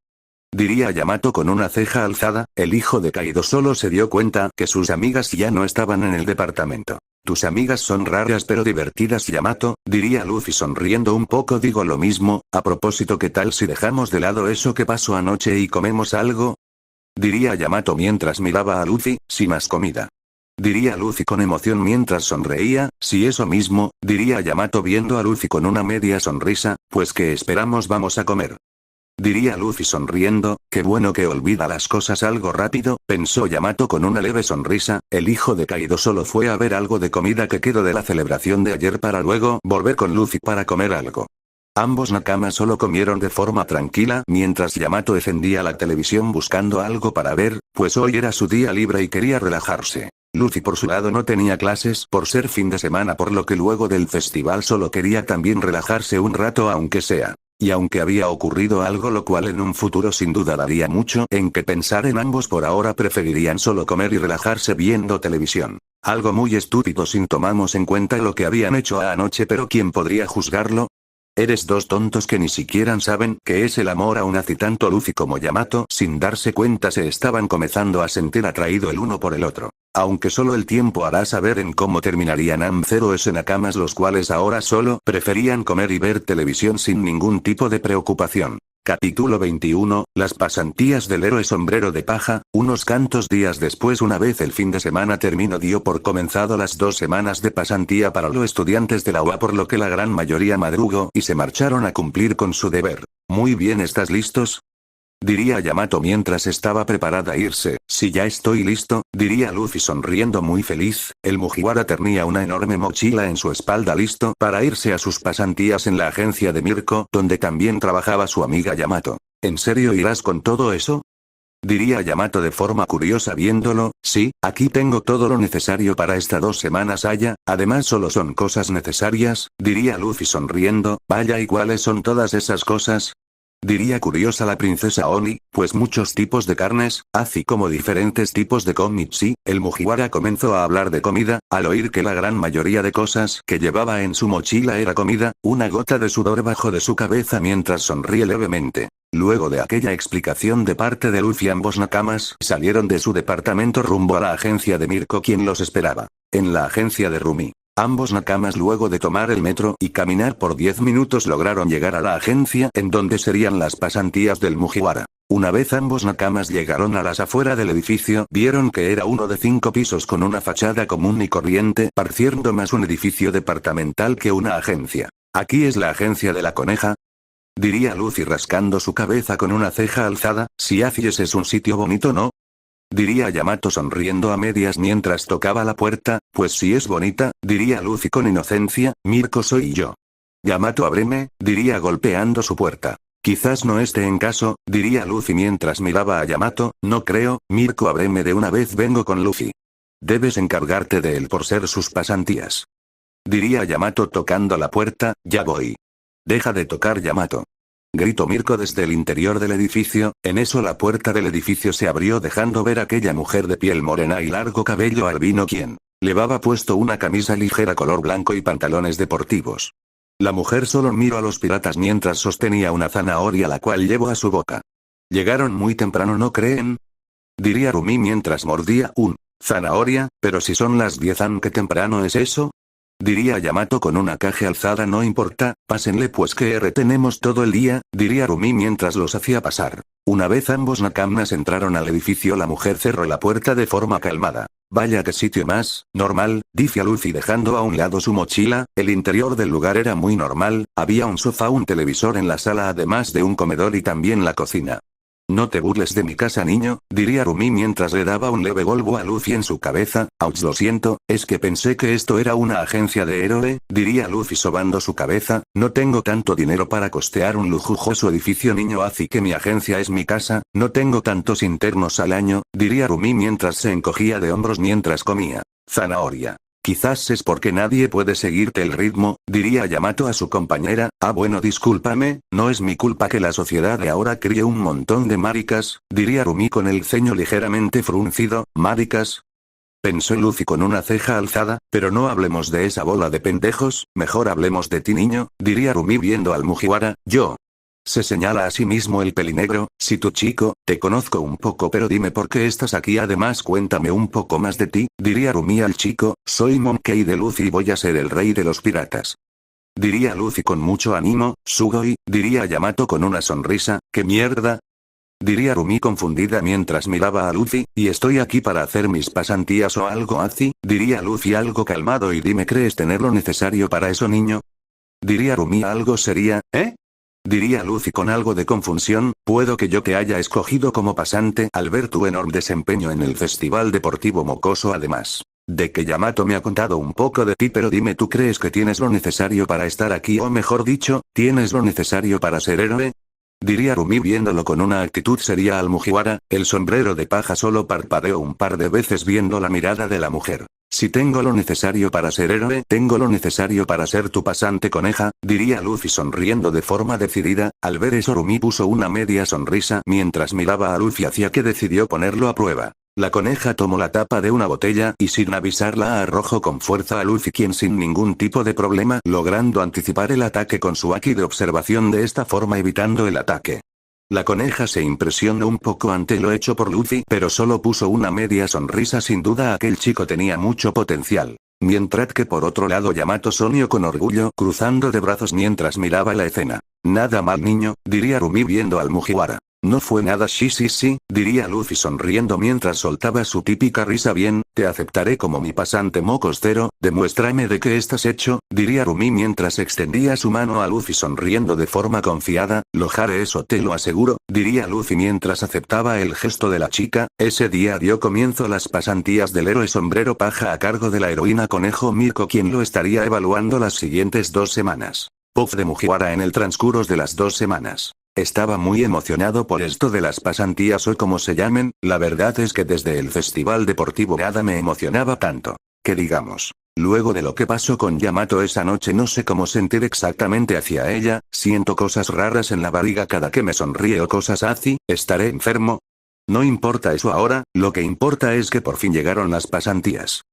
Speaker 1: Diría Yamato con una ceja alzada. El hijo de Kaido solo se dio cuenta que sus amigas ya no estaban en el departamento. Tus amigas son raras pero divertidas Yamato, diría Luffy sonriendo un poco. Digo lo mismo. A propósito, ¿qué tal si dejamos de lado eso que pasó anoche y comemos algo? Diría Yamato mientras miraba a Luffy. Sí, más comida. Diría Luffy con emoción mientras sonreía. Sí, eso mismo, diría Yamato viendo a Luffy con una media sonrisa. Pues ¿qué esperamos? Vamos a comer. Diría Luffy sonriendo. Qué bueno que olvida las cosas algo rápido, pensó Yamato con una leve sonrisa. El hijo de Kaido solo fue a ver algo de comida que quedó de la celebración de ayer para luego volver con Luffy para comer algo. Ambos nakamas solo comieron de forma tranquila mientras Yamato encendía la televisión buscando algo para ver, pues hoy era su día libre y quería relajarse. Luffy por su lado no tenía clases por ser fin de semana, por lo que luego del festival solo quería también relajarse un rato aunque sea. Y aunque había ocurrido algo lo cual en un futuro sin duda daría mucho en que pensar en ambos, por ahora preferirían solo comer y relajarse viendo televisión. Algo muy estúpido si tomamos en cuenta lo que habían hecho anoche, pero ¿quién podría juzgarlo? Eres dos tontos que ni siquiera saben qué es el amor aún así. Tanto Luffy como Yamato sin darse cuenta se estaban comenzando a sentir atraído el uno por el otro. Aunque solo el tiempo hará saber en cómo terminarían ambos nakamas, los cuales ahora solo preferían comer y ver televisión sin ningún tipo de preocupación. Capítulo 21, las pasantías del héroe sombrero de paja. Unos cuantos días después, una vez el fin de semana terminó, dio por comenzado las 2 semanas de pasantía para los estudiantes de la UA, por lo que la gran mayoría madrugó y se marcharon a cumplir con su deber. Muy bien, ¿estás listos? Diría Yamato mientras estaba preparada a irse. Sí, ya estoy listo, diría Luffy sonriendo muy feliz. El Mugiwara tenía una enorme mochila en su espalda listo para irse a sus pasantías en la agencia de Mirko, donde también trabajaba su amiga Yamato. ¿En serio irás con todo eso? Diría Yamato de forma curiosa viéndolo. Sí, aquí tengo todo lo necesario para estas 2 semanas allá, además solo son cosas necesarias, diría Luffy sonriendo. Vaya, ¿y cuáles son todas esas cosas? Diría curiosa la princesa Oni, pues muchos tipos de carnes, así como diferentes tipos de cómics. Sí, el Mugiwara comenzó a hablar de comida, al oír que la gran mayoría de cosas que llevaba en su mochila era comida. Una gota de sudor bajó de su cabeza mientras sonríe levemente. Luego de aquella explicación de parte de Luffy, ambos nakamas salieron de su departamento rumbo a la agencia de Mirko, quien los esperaba. En la agencia de Rumi. Ambos nakamas, luego de tomar el metro y caminar por 10 minutos, lograron llegar a la agencia en donde serían las pasantías del Mugiwara. Una vez ambos nakamas llegaron a las afueras del edificio, vieron que era uno de 5 pisos con una fachada común y corriente, pareciendo más un edificio departamental que una agencia. ¿Aquí es la agencia de la coneja? Diría Luffy rascando su cabeza con una ceja alzada. Si Acies es un sitio bonito, ¿no? Diría Yamato sonriendo a medias mientras tocaba la puerta. Pues si es bonita, diría Luffy con inocencia. Mirko soy yo. Yamato, ábreme, diría golpeando su puerta. Quizás no esté en caso, diría Luffy mientras miraba a Yamato. No creo, Mirko, ábreme de una vez, vengo con Luffy. Debes encargarte de él por ser sus pasantías. Diría Yamato tocando la puerta. Ya voy. Deja de tocar, Yamato. Gritó Mirko desde el interior del edificio. En eso la puerta del edificio se abrió dejando ver a aquella mujer de piel morena y largo cabello albino, quien llevaba puesto una camisa ligera color blanco y pantalones deportivos. La mujer solo miró a los piratas mientras sostenía una zanahoria la cual llevó a su boca. Llegaron muy temprano, ¿no creen? Diría Rumi mientras mordía un zanahoria, pero si son las 10, ¿qué temprano es eso? Diría Yamato con una caja alzada. No importa, pásenle pues que tenemos todo el día, diría Rumi mientras los hacía pasar. Una vez ambos nakamas entraron al edificio, la mujer cerró la puerta de forma calmada. Vaya que sitio más normal, dice Luffy dejando a un lado su mochila. El interior del lugar era muy normal, había un sofá, un televisor en la sala, además de un comedor y también la cocina. No te burles de mi casa, niño, diría Rumi mientras le daba un leve golpe a Luffy en su cabeza. Ouch, lo siento, es que pensé que esto era una agencia de héroe, diría Luffy sobando su cabeza. No tengo tanto dinero para costear un lujoso edificio, niño, así que mi agencia es mi casa. No tengo tantos internos al año, diría Rumi mientras se encogía de hombros mientras comía zanahoria. Quizás es porque nadie puede seguirte el ritmo, diría Yamato a su compañera. Ah, bueno, discúlpame, no es mi culpa que la sociedad de ahora críe un montón de maricas, diría Rumi con el ceño ligeramente fruncido. ¿Maricas? Pensó Luffy con una ceja alzada, pero no hablemos de esa bola de pendejos, mejor hablemos de ti, niño, diría Rumi viendo al Mugiwara. Yo. Se señala a sí mismo el pelinegro. Si tu chico, te conozco un poco, pero dime por qué estás aquí, además cuéntame un poco más de ti, diría Rumi al chico. Soy Monkey de Luffy y voy a ser el rey de los piratas. Diría Luffy con mucho ánimo. Sugoi, diría Yamato con una sonrisa. ¿Qué mierda? Diría Rumi confundida mientras miraba a Luffy. Y estoy aquí para hacer mis pasantías o algo así, diría Luffy algo calmado. Y dime, ¿crees tener lo necesario para eso, niño? Diría Rumi algo seria. ¿Eh? Diría Luffy con algo de confusión. Puedo que yo te haya escogido como pasante al ver tu enorme desempeño en el Festival Deportivo Mocoso, además de que Yamato me ha contado un poco de ti, pero dime, ¿tú crees que tienes lo necesario para estar aquí, o mejor dicho, tienes lo necesario para ser héroe? Diría Rumi viéndolo con una actitud seria al Mugiwara. El sombrero de paja solo parpadeó un par de veces viendo la mirada de la mujer. Si tengo lo necesario para ser héroe, tengo lo necesario para ser tu pasante, coneja, diría Luffy sonriendo de forma decidida. Al ver eso, Rumi puso una media sonrisa mientras miraba a Luffy, hacia que decidió ponerlo a prueba. La coneja tomó la tapa de una botella y sin avisarla arrojó con fuerza a Luffy, quien sin ningún tipo de problema, logrando anticipar el ataque con su haki de observación, de esta forma evitando el ataque. La coneja se impresionó un poco ante lo hecho por Luffy, pero solo puso una media sonrisa. Sin duda aquel chico tenía mucho potencial. Mientras que por otro lado Yamato sonrió con orgullo, cruzando de brazos mientras miraba la escena. Nada mal, niño, diría Rumi viendo al Mugiwara. No fue nada, sí, diría Luffy sonriendo mientras soltaba su típica risa. Bien, te aceptaré como mi pasante mocostero, demuéstrame de qué estás hecho, diría Rumi mientras extendía su mano a Luffy sonriendo de forma confiada. Lo haré, eso te lo aseguro, diría Luffy mientras aceptaba el gesto de la chica. Ese día dio comienzo las pasantías del héroe sombrero paja a cargo de la heroína Conejo Mirko, quien lo estaría evaluando las siguientes 2 semanas. Puff de Mugiwara en el transcurso de las 2 semanas. Estaba muy emocionado por esto de las pasantías o como se llamen. La verdad es que desde el festival deportivo nada me emocionaba tanto. Que digamos. Luego de lo que pasó con Yamato esa noche, no sé cómo sentir exactamente hacia ella. Siento cosas raras en la barriga cada que me sonríe o cosas así. ¿Estaré enfermo? No importa eso ahora, lo que importa es que por fin llegaron las pasantías.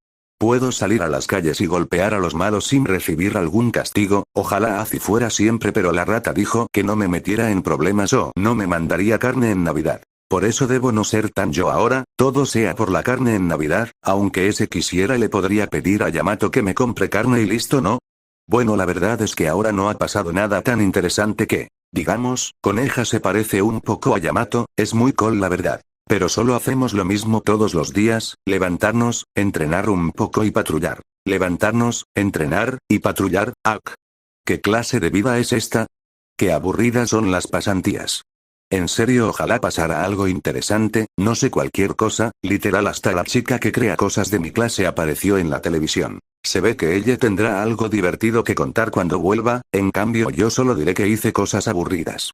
Speaker 1: Puedo salir a las calles y golpear a los malos sin recibir algún castigo. Ojalá así fuera siempre, pero la rata dijo que no me metiera en problemas o no me mandaría carne en Navidad. Por eso debo no ser tan yo ahora, todo sea por la carne en Navidad, aunque ese quisiera. Le podría pedir a Yamato que me compre carne y listo, ¿no? Bueno, la verdad es que ahora no ha pasado nada tan interesante que, digamos, Coneja se parece un poco a Yamato, es muy cool la verdad. Pero solo hacemos lo mismo todos los días, levantarnos, entrenar un poco y patrullar. Levantarnos, entrenar, y patrullar. ¡Ak! ¿Qué clase de vida es esta? ¡Qué aburridas son las pasantías! En serio, ojalá pasara algo interesante, no sé, cualquier cosa, literal. Hasta la chica que crea cosas de mi clase apareció en la televisión. Se ve que ella tendrá algo divertido que contar cuando vuelva, en cambio yo solo diré que hice cosas aburridas.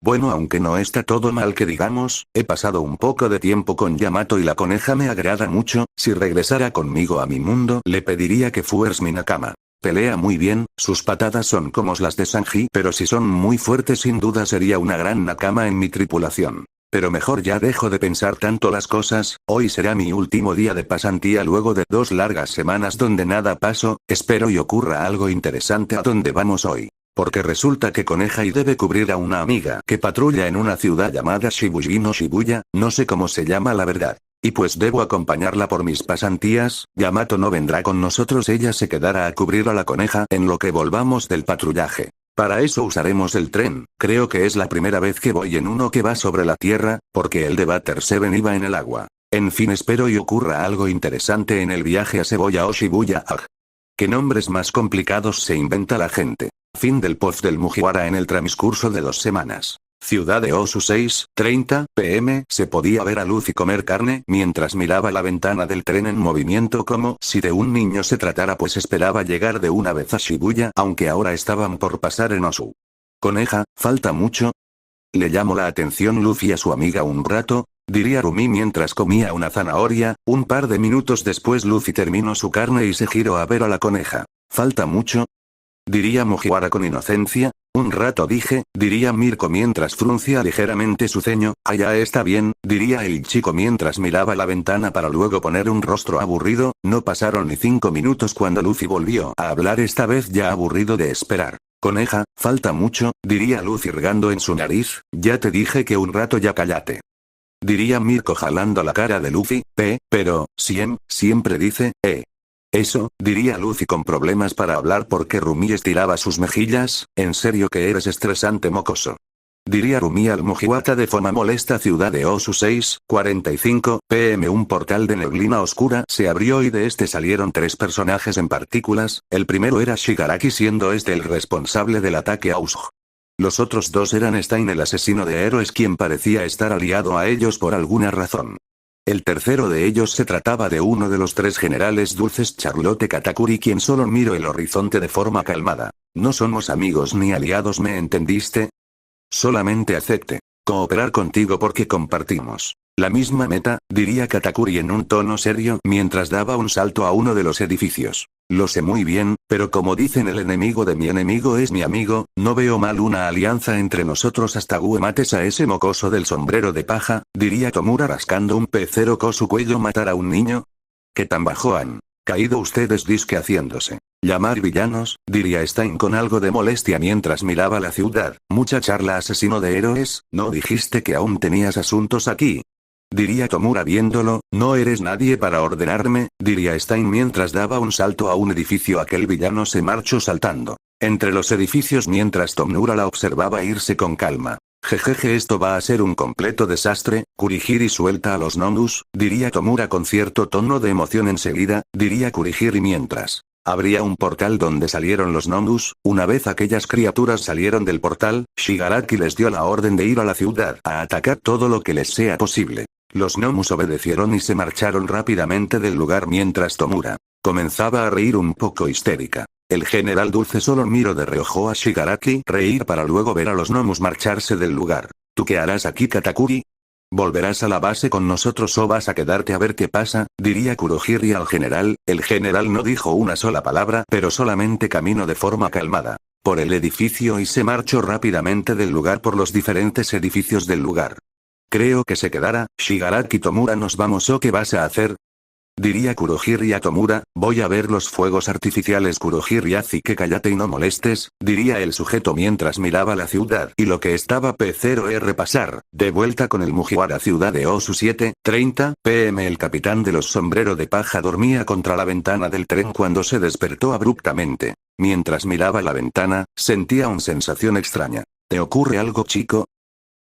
Speaker 1: Bueno, aunque no está todo mal que digamos, he pasado un poco de tiempo con Yamato y la coneja me agrada mucho. Si regresara conmigo a mi mundo, le pediría que fuers mi nakama. Pelea muy bien, sus patadas son como las de Sanji, pero si son muy fuertes sin duda sería una gran nakama en mi tripulación. Pero mejor ya dejo de pensar tanto las cosas. Hoy será mi último día de pasantía luego de 2 largas semanas donde nada pasó. Espero y ocurra algo interesante a donde vamos hoy. Porque resulta que Coneja y debe cubrir a una amiga que patrulla en una ciudad llamada Shibuya no Shibuya, no sé cómo se llama la verdad. Y pues debo acompañarla por mis pasantías. Yamato no vendrá con nosotros, ella se quedará a cubrir a la coneja en lo que volvamos del patrullaje. Para eso usaremos el tren. Creo que es la primera vez que voy en uno que va sobre la tierra, porque el de Butter Seven iba en el agua. En fin, espero y ocurra algo interesante en el viaje a Shibuya o Shibuya. ¿Qué nombres más complicados se inventa la gente? Fin del post del Mugiwara en el transcurso de 2 semanas. Ciudad de Osu 6:30 p.m. Se podía ver a Luffy comer carne mientras miraba la ventana del tren en movimiento como si de un niño se tratara, pues esperaba llegar de una vez a Shibuya, aunque ahora estaban por pasar en Osu. Coneja, ¿falta mucho? Le llamó la atención Luffy a su amiga un rato, diría Rumi mientras comía una zanahoria. Un par de minutos después Luffy terminó su carne y se giró a ver a la coneja. ¿Falta mucho? Diría Mugiwara con inocencia. Un rato dije, diría Mirko mientras fruncía ligeramente su ceño. Ah, ya está bien, diría el chico mientras miraba la ventana para luego poner un rostro aburrido. No pasaron ni 5 minutos cuando Luffy volvió a hablar, esta vez ya aburrido de esperar. Coneja, falta mucho, diría Luffy regando en su nariz. Ya te dije que un rato, ya cállate. Diría Mirko jalando la cara de Luffy. Pero, siempre dice, Eso, diría Luffy con problemas para hablar porque Rumi estiraba sus mejillas. En serio que eres estresante, mocoso. Diría Rumi al Mugiwara de forma molesta. Ciudad de Osu 6:45 p.m. Un portal de neblina oscura se abrió y de este salieron 3 personajes en partículas. El primero era Shigaraki, siendo este el responsable del ataque a Usopp. Los otros 2 eran Stein, el asesino de héroes, quien parecía estar aliado a ellos por alguna razón. El tercero de ellos se trataba de uno de los 3 generales dulces, Charlotte Katakuri, quien solo miró el horizonte de forma calmada. No somos amigos ni aliados, ¿me entendiste? Solamente acepte cooperar contigo porque compartimos la misma meta, diría Katakuri en un tono serio mientras daba un salto a uno de los edificios. Lo sé muy bien, pero como dicen, el enemigo de mi enemigo es mi amigo. No veo mal una alianza entre nosotros hasta que mates a ese mocoso del sombrero de paja, diría Tomura rascando un pecero con su cuello. ¿Matar a un niño? ¿Qué tan bajo han caído ustedes disque haciéndose llamar villanos? Diría Stein con algo de molestia mientras miraba la ciudad. Mucha charla, asesino de héroes, ¿no dijiste que aún tenías asuntos aquí? Diría Tomura viéndolo. No eres nadie para ordenarme, diría Stein mientras daba un salto a un edificio. Aquel villano se marchó saltando entre los edificios mientras Tomura la observaba irse con calma. Jejeje, esto va a ser un completo desastre. Kurihiri suelta a los Nomus, diría Tomura con cierto tono de emoción. Enseguida, diría Kurihiri mientras abría un portal donde salieron los Nomus. Una vez aquellas criaturas salieron del portal, Shigaraki les dio la orden de ir a la ciudad a atacar todo lo que les sea posible. Los Nomus obedecieron y se marcharon rápidamente del lugar mientras Tomura comenzaba a reír un poco histérica. El general dulce solo miró de reojo a Shigaraki reír para luego ver a los Nomus marcharse del lugar. ¿Tú qué harás aquí, Katakuri? ¿Volverás a la base con nosotros o vas a quedarte a ver qué pasa? Diría Kurohiri al general. El general no dijo una sola palabra, pero solamente caminó de forma calmada por el edificio y se marchó rápidamente del lugar por los diferentes edificios del lugar. Creo que se quedará. Shigaraki, Tomura, ¿nos vamos o qué vas a hacer? Diría Kurohiri a Tomura. Voy a ver los fuegos artificiales. Kurohiri, haz y que cállate y no molestes, diría el sujeto mientras miraba la ciudad y lo que estaba P0R pasar. De vuelta con el Mugiwara. Ciudad de Osu 7:30 p.m. El capitán de los sombrero de paja dormía contra la ventana del tren cuando se despertó abruptamente. Mientras miraba la ventana, sentía una sensación extraña. ¿Te ocurre algo, chico?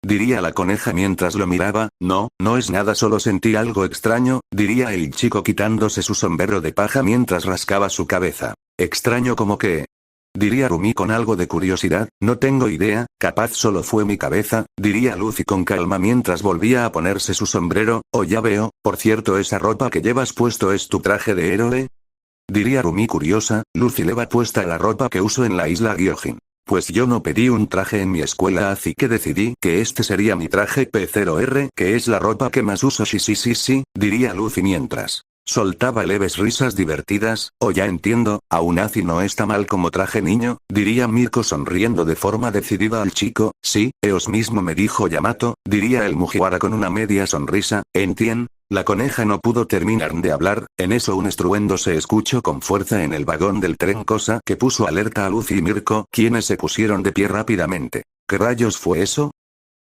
Speaker 1: Diría la coneja mientras lo miraba. No, no es nada, solo sentí algo extraño, diría el chico quitándose su sombrero de paja mientras rascaba su cabeza. ¿Extraño como qué? Diría Rumi con algo de curiosidad. No tengo idea, capaz solo fue mi cabeza, diría Luffy con calma mientras volvía a ponerse su sombrero. Oh, ya veo, por cierto, ¿esa ropa que llevas puesto es tu traje de héroe? Diría Rumi curiosa. Luffy lleva puesta la ropa que uso en la isla Gyojin. Pues yo no pedí un traje en mi escuela, así que decidí que este sería mi traje P0R, que es la ropa que más uso. Sí, diría Luffy mientras soltaba leves risas divertidas. Oh, ya entiendo, aún así no está mal como traje, niño, diría Mirko sonriendo de forma decidida al chico. Sí, Eos mismo me dijo Yamato, diría el Mugiwara con una media sonrisa. Entiendo. La coneja no pudo terminar de hablar. En eso un estruendo se escuchó con fuerza en el vagón del tren, cosa que puso alerta a Luffy y Mirko, quienes se pusieron de pie rápidamente. ¿Qué rayos fue eso?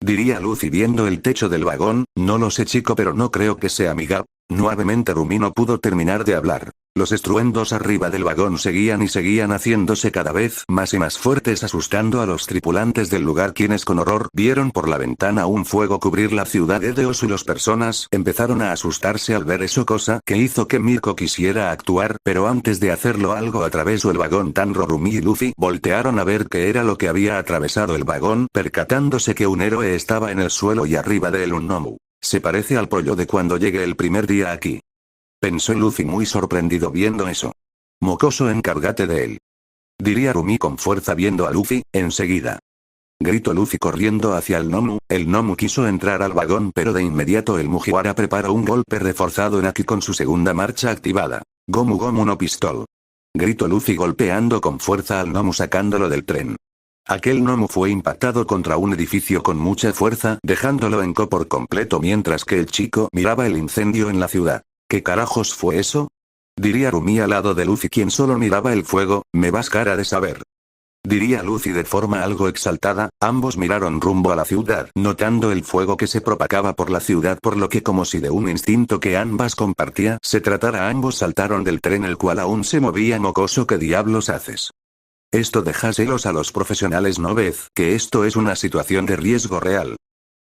Speaker 1: Diría Luffy viendo el techo del vagón. No lo sé, chico, pero no creo que sea amigable. Nuevamente Rumi no pudo terminar de hablar. Los estruendos arriba del vagón seguían y seguían haciéndose cada vez más y más fuertes, asustando a los tripulantes del lugar, quienes con horror vieron por la ventana un fuego cubrir la ciudad de Osu. Las personas empezaron a asustarse al ver eso, cosa que hizo que Mirko quisiera actuar, pero antes de hacerlo algo atravesó el vagón. Tanro, Rumi y Luffy voltearon a ver qué era lo que había atravesado el vagón, percatándose que un héroe estaba en el suelo y arriba de él un Nomu. Se parece al pollo de cuando llegué el primer día aquí, pensó Luffy muy sorprendido viendo eso. Mocoso, encárgate de él, diría Rumi con fuerza viendo a Luffy. Enseguida, gritó Luffy corriendo hacia el Nomu. El Nomu quiso entrar al vagón, pero de inmediato el Mugiwara preparó un golpe reforzado en Aki con su segunda marcha activada. Gomu Gomu no Pistol, gritó Luffy golpeando con fuerza al Nomu sacándolo del tren. Aquel Nomu fue impactado contra un edificio con mucha fuerza, dejándolo en co por completo, mientras que el chico miraba el incendio en la ciudad. ¿Qué carajos fue eso?, diría Rumi al lado de Luffy, quien solo miraba el fuego. Me vas cara de saber, diría Luffy de forma algo exaltada. Ambos miraron rumbo a la ciudad, notando el fuego que se propagaba por la ciudad, por lo que, como si de un instinto que ambas compartía se tratara, ambos saltaron del tren, el cual aún se movía. Mocoso, ¿qué diablos haces? Esto déjaselos a los profesionales, ¿no ves que esto es una situación de riesgo real?,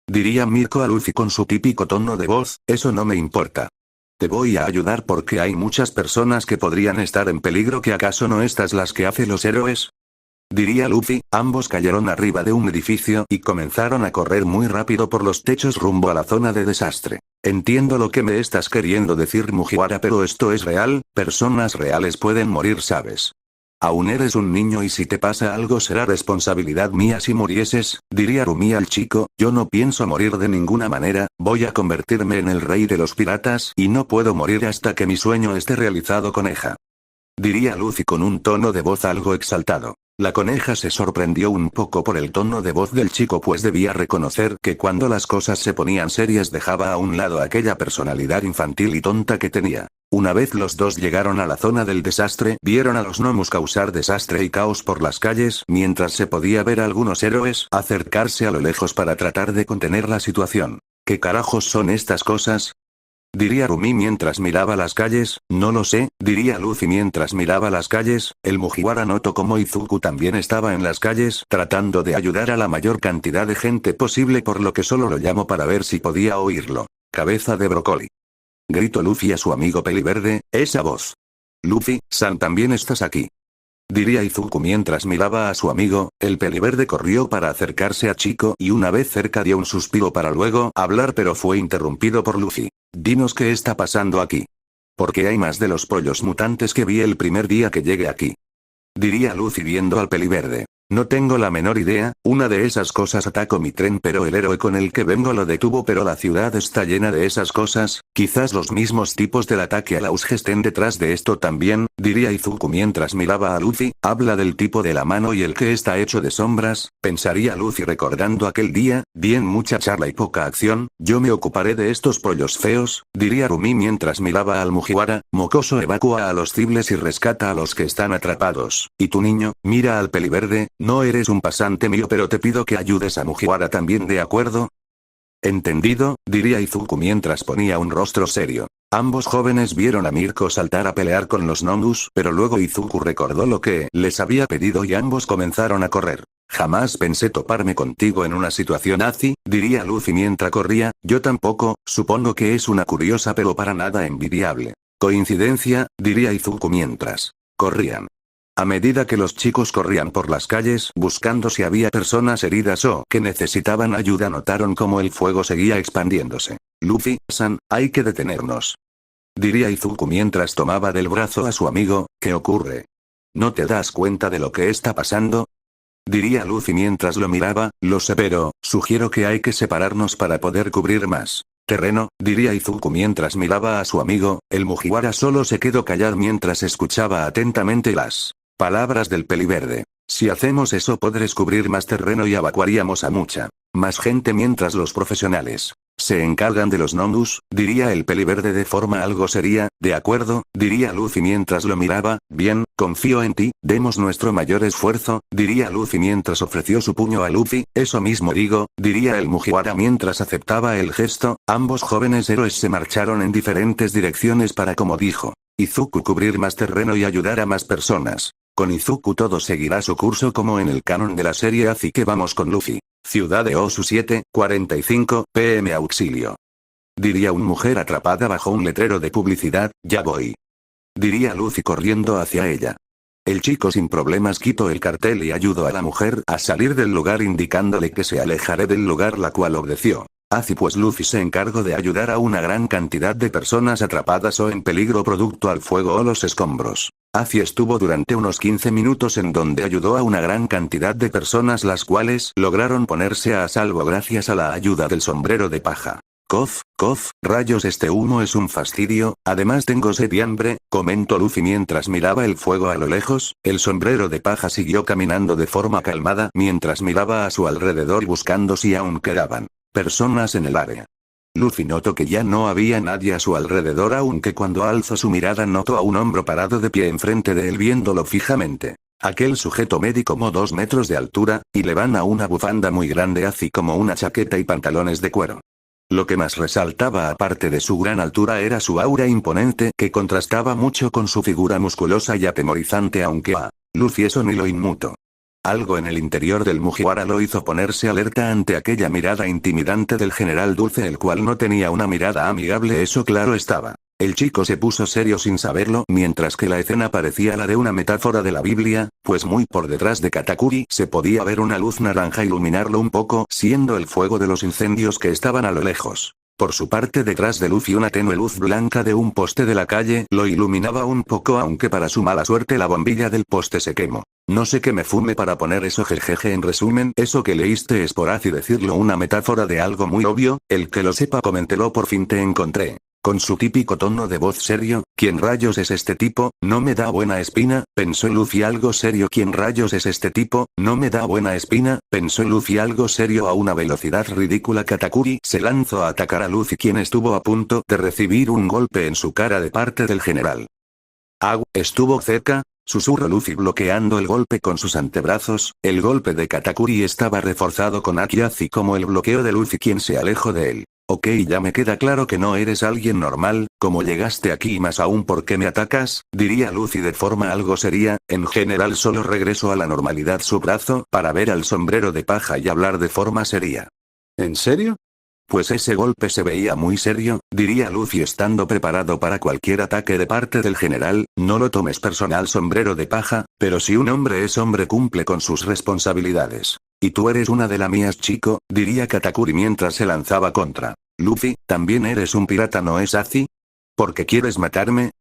Speaker 1: diría Mirko a Luffy con su típico tono de voz. Eso no me importa. Te voy a ayudar porque hay muchas personas que podrían estar en peligro. ¿Que acaso no estas las que hacen los héroes?, diría Luffy. Ambos cayeron arriba de un edificio y comenzaron a correr muy rápido por los techos rumbo a la zona de desastre. Entiendo lo que me estás queriendo decir, Mugiwara, pero esto es real. Personas reales pueden morir, ¿sabes? Aún eres un niño y si te pasa algo será responsabilidad mía si murieses, diría Rumi al chico. Yo no pienso morir de ninguna manera, voy a convertirme en el rey de los piratas y no puedo morir hasta que mi sueño esté realizado, coneja, diría Luffy con un tono de voz algo exaltado. La coneja se sorprendió un poco por el tono de voz del chico, pues debía reconocer que cuando las cosas se ponían serias dejaba a un lado aquella personalidad infantil y tonta que tenía. Una vez los dos llegaron a la zona del desastre, vieron a los Nomus causar desastre y caos por las calles, mientras se podía ver a algunos héroes acercarse a lo lejos para tratar de contener la situación. ¿Qué carajos son estas cosas?, diría Rumi mientras miraba las calles. No lo sé, diría Luffy mientras miraba las calles. El Mugiwara notó como Izuku también estaba en las calles, tratando de ayudar a la mayor cantidad de gente posible, por lo que solo lo llamó para ver si podía oírlo. Cabeza de brócoli, gritó Luffy a su amigo Peliverde. Esa voz. Luffy-san, ¿también estás aquí?, diría Izuku mientras miraba a su amigo. El Peliverde corrió para acercarse a Chico y una vez cerca dio un suspiro para luego hablar, pero fue interrumpido por Luffy. Dinos qué está pasando aquí. Porque hay más de los pollos mutantes que vi el primer día que llegué aquí, diría Luffy viendo al Peliverde. No tengo la menor idea. Una de esas cosas atacó mi tren, pero el héroe con el que vengo lo detuvo, pero la ciudad está llena de esas cosas. Quizás los mismos tipos del ataque a Lausge estén detrás de esto también, diría Izuku mientras miraba a Luffy. Habla del tipo de la mano y el que está hecho de sombras, pensaría Luffy recordando aquel día. Bien, mucha charla y poca acción. Yo me ocuparé de estos pollos feos, diría Rumi mientras miraba al Mugiwara. Mocoso, evacúa a los cibles y rescata a los que están atrapados. Y tu niño, mira al Peliverde. No eres un pasante mío, pero te pido que ayudes a Mugiwara también, ¿de acuerdo? Entendido, diría Izuku mientras ponía un rostro serio. Ambos jóvenes vieron a Mirko saltar a pelear con los Nomus, pero luego Izuku recordó lo que les había pedido y ambos comenzaron a correr. Jamás pensé toparme contigo en una situación así, diría Luffy mientras corría. Yo tampoco, supongo que es una curiosa pero para nada envidiable coincidencia, diría Izuku mientras corrían. A medida que los chicos corrían por las calles buscando si había personas heridas o que necesitaban ayuda, notaron cómo el fuego seguía expandiéndose. Luffy-san, hay que detenernos, diría Izuku mientras tomaba del brazo a su amigo. ¿Qué ocurre? ¿No te das cuenta de lo que está pasando?, diría Luffy mientras lo miraba. Lo sé, pero sugiero que hay que separarnos para poder cubrir más terreno, diría Izuku mientras miraba a su amigo. El Mugiwara solo se quedó callado mientras escuchaba atentamente las palabras del Peliverde. Si hacemos eso podrás cubrir más terreno y evacuaríamos a mucha más gente mientras los profesionales se encargan de los Nomus, diría el Peliverde de forma algo seria. De acuerdo, diría Luffy mientras lo miraba. Bien, confío en ti, demos nuestro mayor esfuerzo, diría Luffy mientras ofreció su puño a Luffy. Eso mismo digo, diría el Mugiwara mientras aceptaba el gesto. Ambos jóvenes héroes se marcharon en diferentes direcciones para, como dijo Izuku cubrir más terreno y ayudar a más personas. Con Izuku todo seguirá su curso como en el canon de la serie, así que vamos con Luffy. Ciudad de Osu 7:45 p.m. Auxilio. Diría una mujer atrapada bajo un letrero de publicidad, ya voy. Diría Luffy corriendo hacia ella. El chico sin problemas quitó el cartel y ayudó a la mujer a salir del lugar indicándole que se alejaré del lugar, la cual obedeció. Así pues Luffy se encargó de ayudar a una gran cantidad de personas atrapadas o en peligro producto al fuego o los escombros. Así estuvo durante unos 15 minutos en donde ayudó a una gran cantidad de personas, las cuales lograron ponerse a salvo gracias a la ayuda del sombrero de paja. Cof, rayos, este humo es un fastidio, además tengo sed y hambre, comentó Luffy mientras miraba el fuego a lo lejos. El sombrero de paja siguió caminando de forma calmada mientras miraba a su alrededor buscando si aún quedaban personas en el área. Luffy notó que ya no había nadie a su alrededor, aunque cuando alzó su mirada notó a un hombre parado de pie enfrente de él viéndolo fijamente. Aquel sujeto mide como 2 metros de altura, y le van a una bufanda muy grande así como una chaqueta y pantalones de cuero. Lo que más resaltaba aparte de su gran altura era su aura imponente que contrastaba mucho con su figura musculosa y atemorizante, aunque a Luffy eso ni lo inmutó. Algo en el interior del Mugiwara lo hizo ponerse alerta ante aquella mirada intimidante del general Dulce, el cual no tenía una mirada amigable, eso claro estaba. El chico se puso serio sin saberlo, mientras que la escena parecía la de una metáfora de la Biblia, pues muy por detrás de Katakuri se podía ver una luz naranja iluminarlo un poco, siendo el fuego de los incendios que estaban a lo lejos. Por su parte, detrás de Luffy una tenue luz blanca de un poste de la calle lo iluminaba un poco, aunque para su mala suerte la bombilla del poste se quemó. No sé qué me fume para poner eso, jejeje. En resumen, eso que leíste es por así decirlo una metáfora de algo muy obvio, el que lo sepa coméntelo, por fin te encontré. Con su típico tono de voz serio, ¿quién rayos es este tipo? No me da buena espina, pensó Luffy algo serio. ¿Quién rayos es este tipo? No me da buena espina, pensó Luffy algo serio a una velocidad ridícula. Katakuri se lanzó a atacar a Luffy, quien estuvo a punto de recibir un golpe en su cara de parte del general. Estuvo cerca, susurró Luffy bloqueando el golpe con sus antebrazos. El golpe de Katakuri estaba reforzado con Haki, así como el bloqueo de Luffy, quien se alejó de él. Ok, ya me queda claro que no eres alguien normal, ¿cómo llegaste aquí y más aún por qué me atacas? Diría Luffy de forma algo seria. En general solo regresó a la normalidad su brazo para ver al sombrero de paja y hablar de forma seria. ¿En serio? Pues ese golpe se veía muy serio, diría Luffy estando preparado para cualquier ataque de parte del general. No lo tomes personal, sombrero de paja, pero si un hombre es hombre cumple con sus responsabilidades. Y tú eres una de las mías, chico, diría Katakuri mientras se lanzaba contra Luffy. También eres un pirata, ¿no es así? ¿Por qué quieres matarme?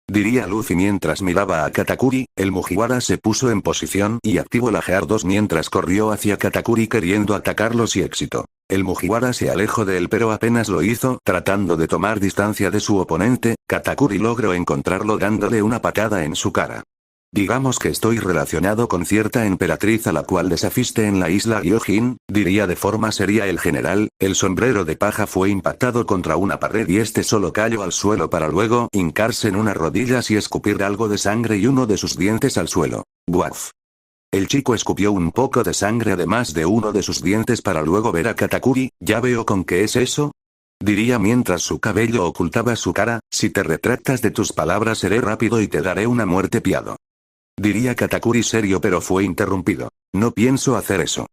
Speaker 1: Diría Luffy mientras miraba a Katakuri. El Mugiwara se puso en posición y activó la Gear 2 mientras corrió hacia Katakuri queriendo atacarlo sin éxito. El Mugiwara se alejó de él, pero apenas lo hizo, tratando de tomar distancia de su oponente, Katakuri logró encontrarlo dándole una patada en su cara. Digamos que estoy relacionado con cierta emperatriz a la cual desafiste en la isla Gyojin, diría de forma seria el general. El sombrero de paja fue impactado contra una pared y este solo cayó al suelo para luego hincarse en unas rodillas y escupir algo de sangre y uno de sus dientes al suelo. ¡Buaf! El chico escupió un poco de sangre además de uno de sus dientes para luego ver a Katakuri. ¿Ya veo con qué es eso? Diría mientras su cabello ocultaba su cara. Si te retractas de tus palabras seré rápido y te daré una muerte piado. Diría Katakuri serio, pero fue interrumpido. No pienso hacer eso.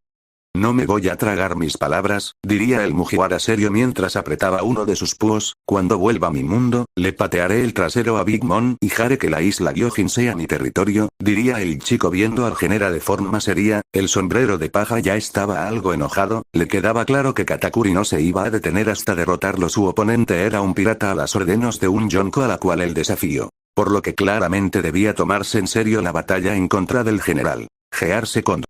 Speaker 1: No me voy a tragar mis palabras, diría el Mugiwara serio mientras apretaba uno de sus púos. Cuando vuelva a mi mundo, le patearé el trasero a Big Mom y haré que la isla Gyojin sea mi territorio, diría el chico viendo al general de forma seria. El sombrero de paja ya estaba algo enojado, le quedaba claro que Katakuri no se iba a detener hasta derrotarlo. Su oponente era un pirata a las órdenes de un yonko a la cual el desafío. Por lo que claramente debía tomarse en serio la batalla en contra del general. Gear Second.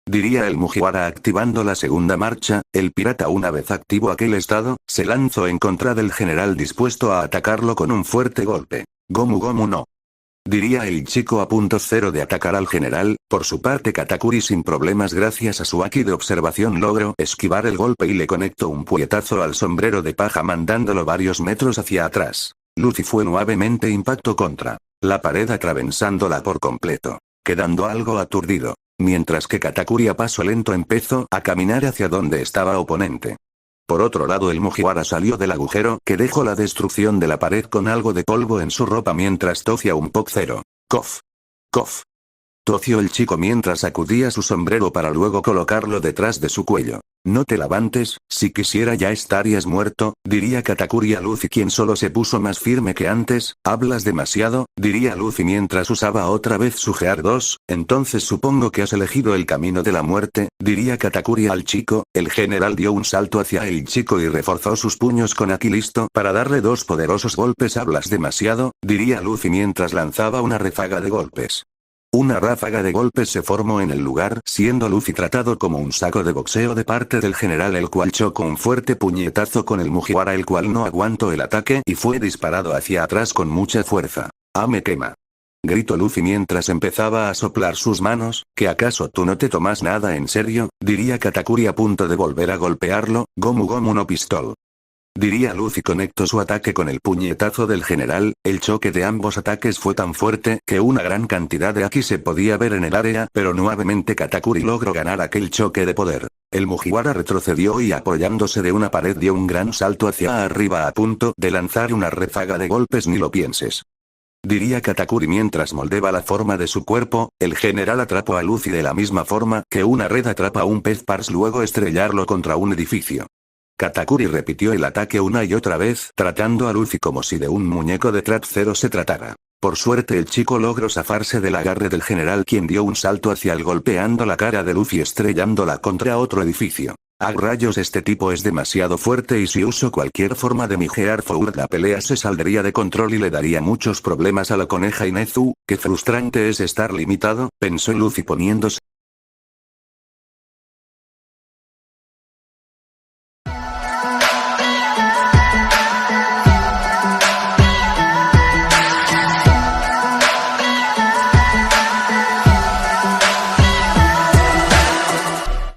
Speaker 1: Diría el Mugiwara activando la segunda marcha. El pirata, una vez activo aquel estado, se lanzó en contra del general dispuesto a atacarlo con un fuerte golpe. Gomu Gomu no. Diría el chico a punto cero de atacar al general. Por su parte Katakuri sin problemas gracias a su haki de observación logró esquivar el golpe y le conectó un puñetazo al sombrero de paja mandándolo varios metros hacia atrás. Luffy fue nuevamente impacto contra la pared atravesándola por completo, quedando algo aturdido, mientras que Katakuri a paso lento empezó a caminar hacia donde estaba oponente. Por otro lado el Mugiwara salió del agujero que dejó la destrucción de la pared con algo de polvo en su ropa mientras tosió un poco. Cof. Cof. Toció el chico mientras sacudía su sombrero para luego colocarlo detrás de su cuello. No te levantes, si quisiera ya estarías muerto, diría Katakuri a Luffy quien solo se puso más firme que antes. Hablas demasiado, diría Luffy mientras usaba otra vez su Gear 2, entonces supongo que has elegido el camino de la muerte, diría Katakuri al chico. El general dio un salto hacia el chico y reforzó sus puños con Aki listo para darle dos poderosos golpes. Hablas demasiado, diría Luffy mientras lanzaba una ráfaga de golpes. Una ráfaga de golpes se formó en el lugar, siendo Luffy tratado como un saco de boxeo de parte del general, el cual chocó un fuerte puñetazo con el Mugiwara, el cual no aguantó el ataque y fue disparado hacia atrás con mucha fuerza. ¡Ah, me quema! Gritó Luffy mientras empezaba a soplar sus manos. ¿Que acaso tú no te tomas nada en serio?, diría Katakuri a punto de volver a golpearlo. Gomu Gomu no pistol. Diría Luffy. Conectó su ataque con el puñetazo del general. El choque de ambos ataques fue tan fuerte que una gran cantidad de Aki se podía ver en el área, pero nuevamente Katakuri logró ganar aquel choque de poder. El Mugiwara retrocedió y apoyándose de una pared dio un gran salto hacia arriba a punto de lanzar una ráfaga de golpes. Ni lo pienses, diría Katakuri mientras moldeaba la forma de su cuerpo. El general atrapó a Luffy de la misma forma que una red atrapa a un pez para luego estrellarlo contra un edificio. Katakuri repitió el ataque una y otra vez, tratando a Luffy como si de un muñeco de Trap Zero se tratara. Por suerte el chico logró zafarse del agarre del general, quien dio un salto hacia él golpeando la cara de Luffy estrellándola contra otro edificio. ¡Ah, rayos! Este tipo es demasiado fuerte y si uso cualquier forma de mi Gear Forward la pelea se saldría de control y le daría muchos problemas a la coneja Inezu. ¡Qué frustrante es estar limitado!, pensó Luffy poniéndose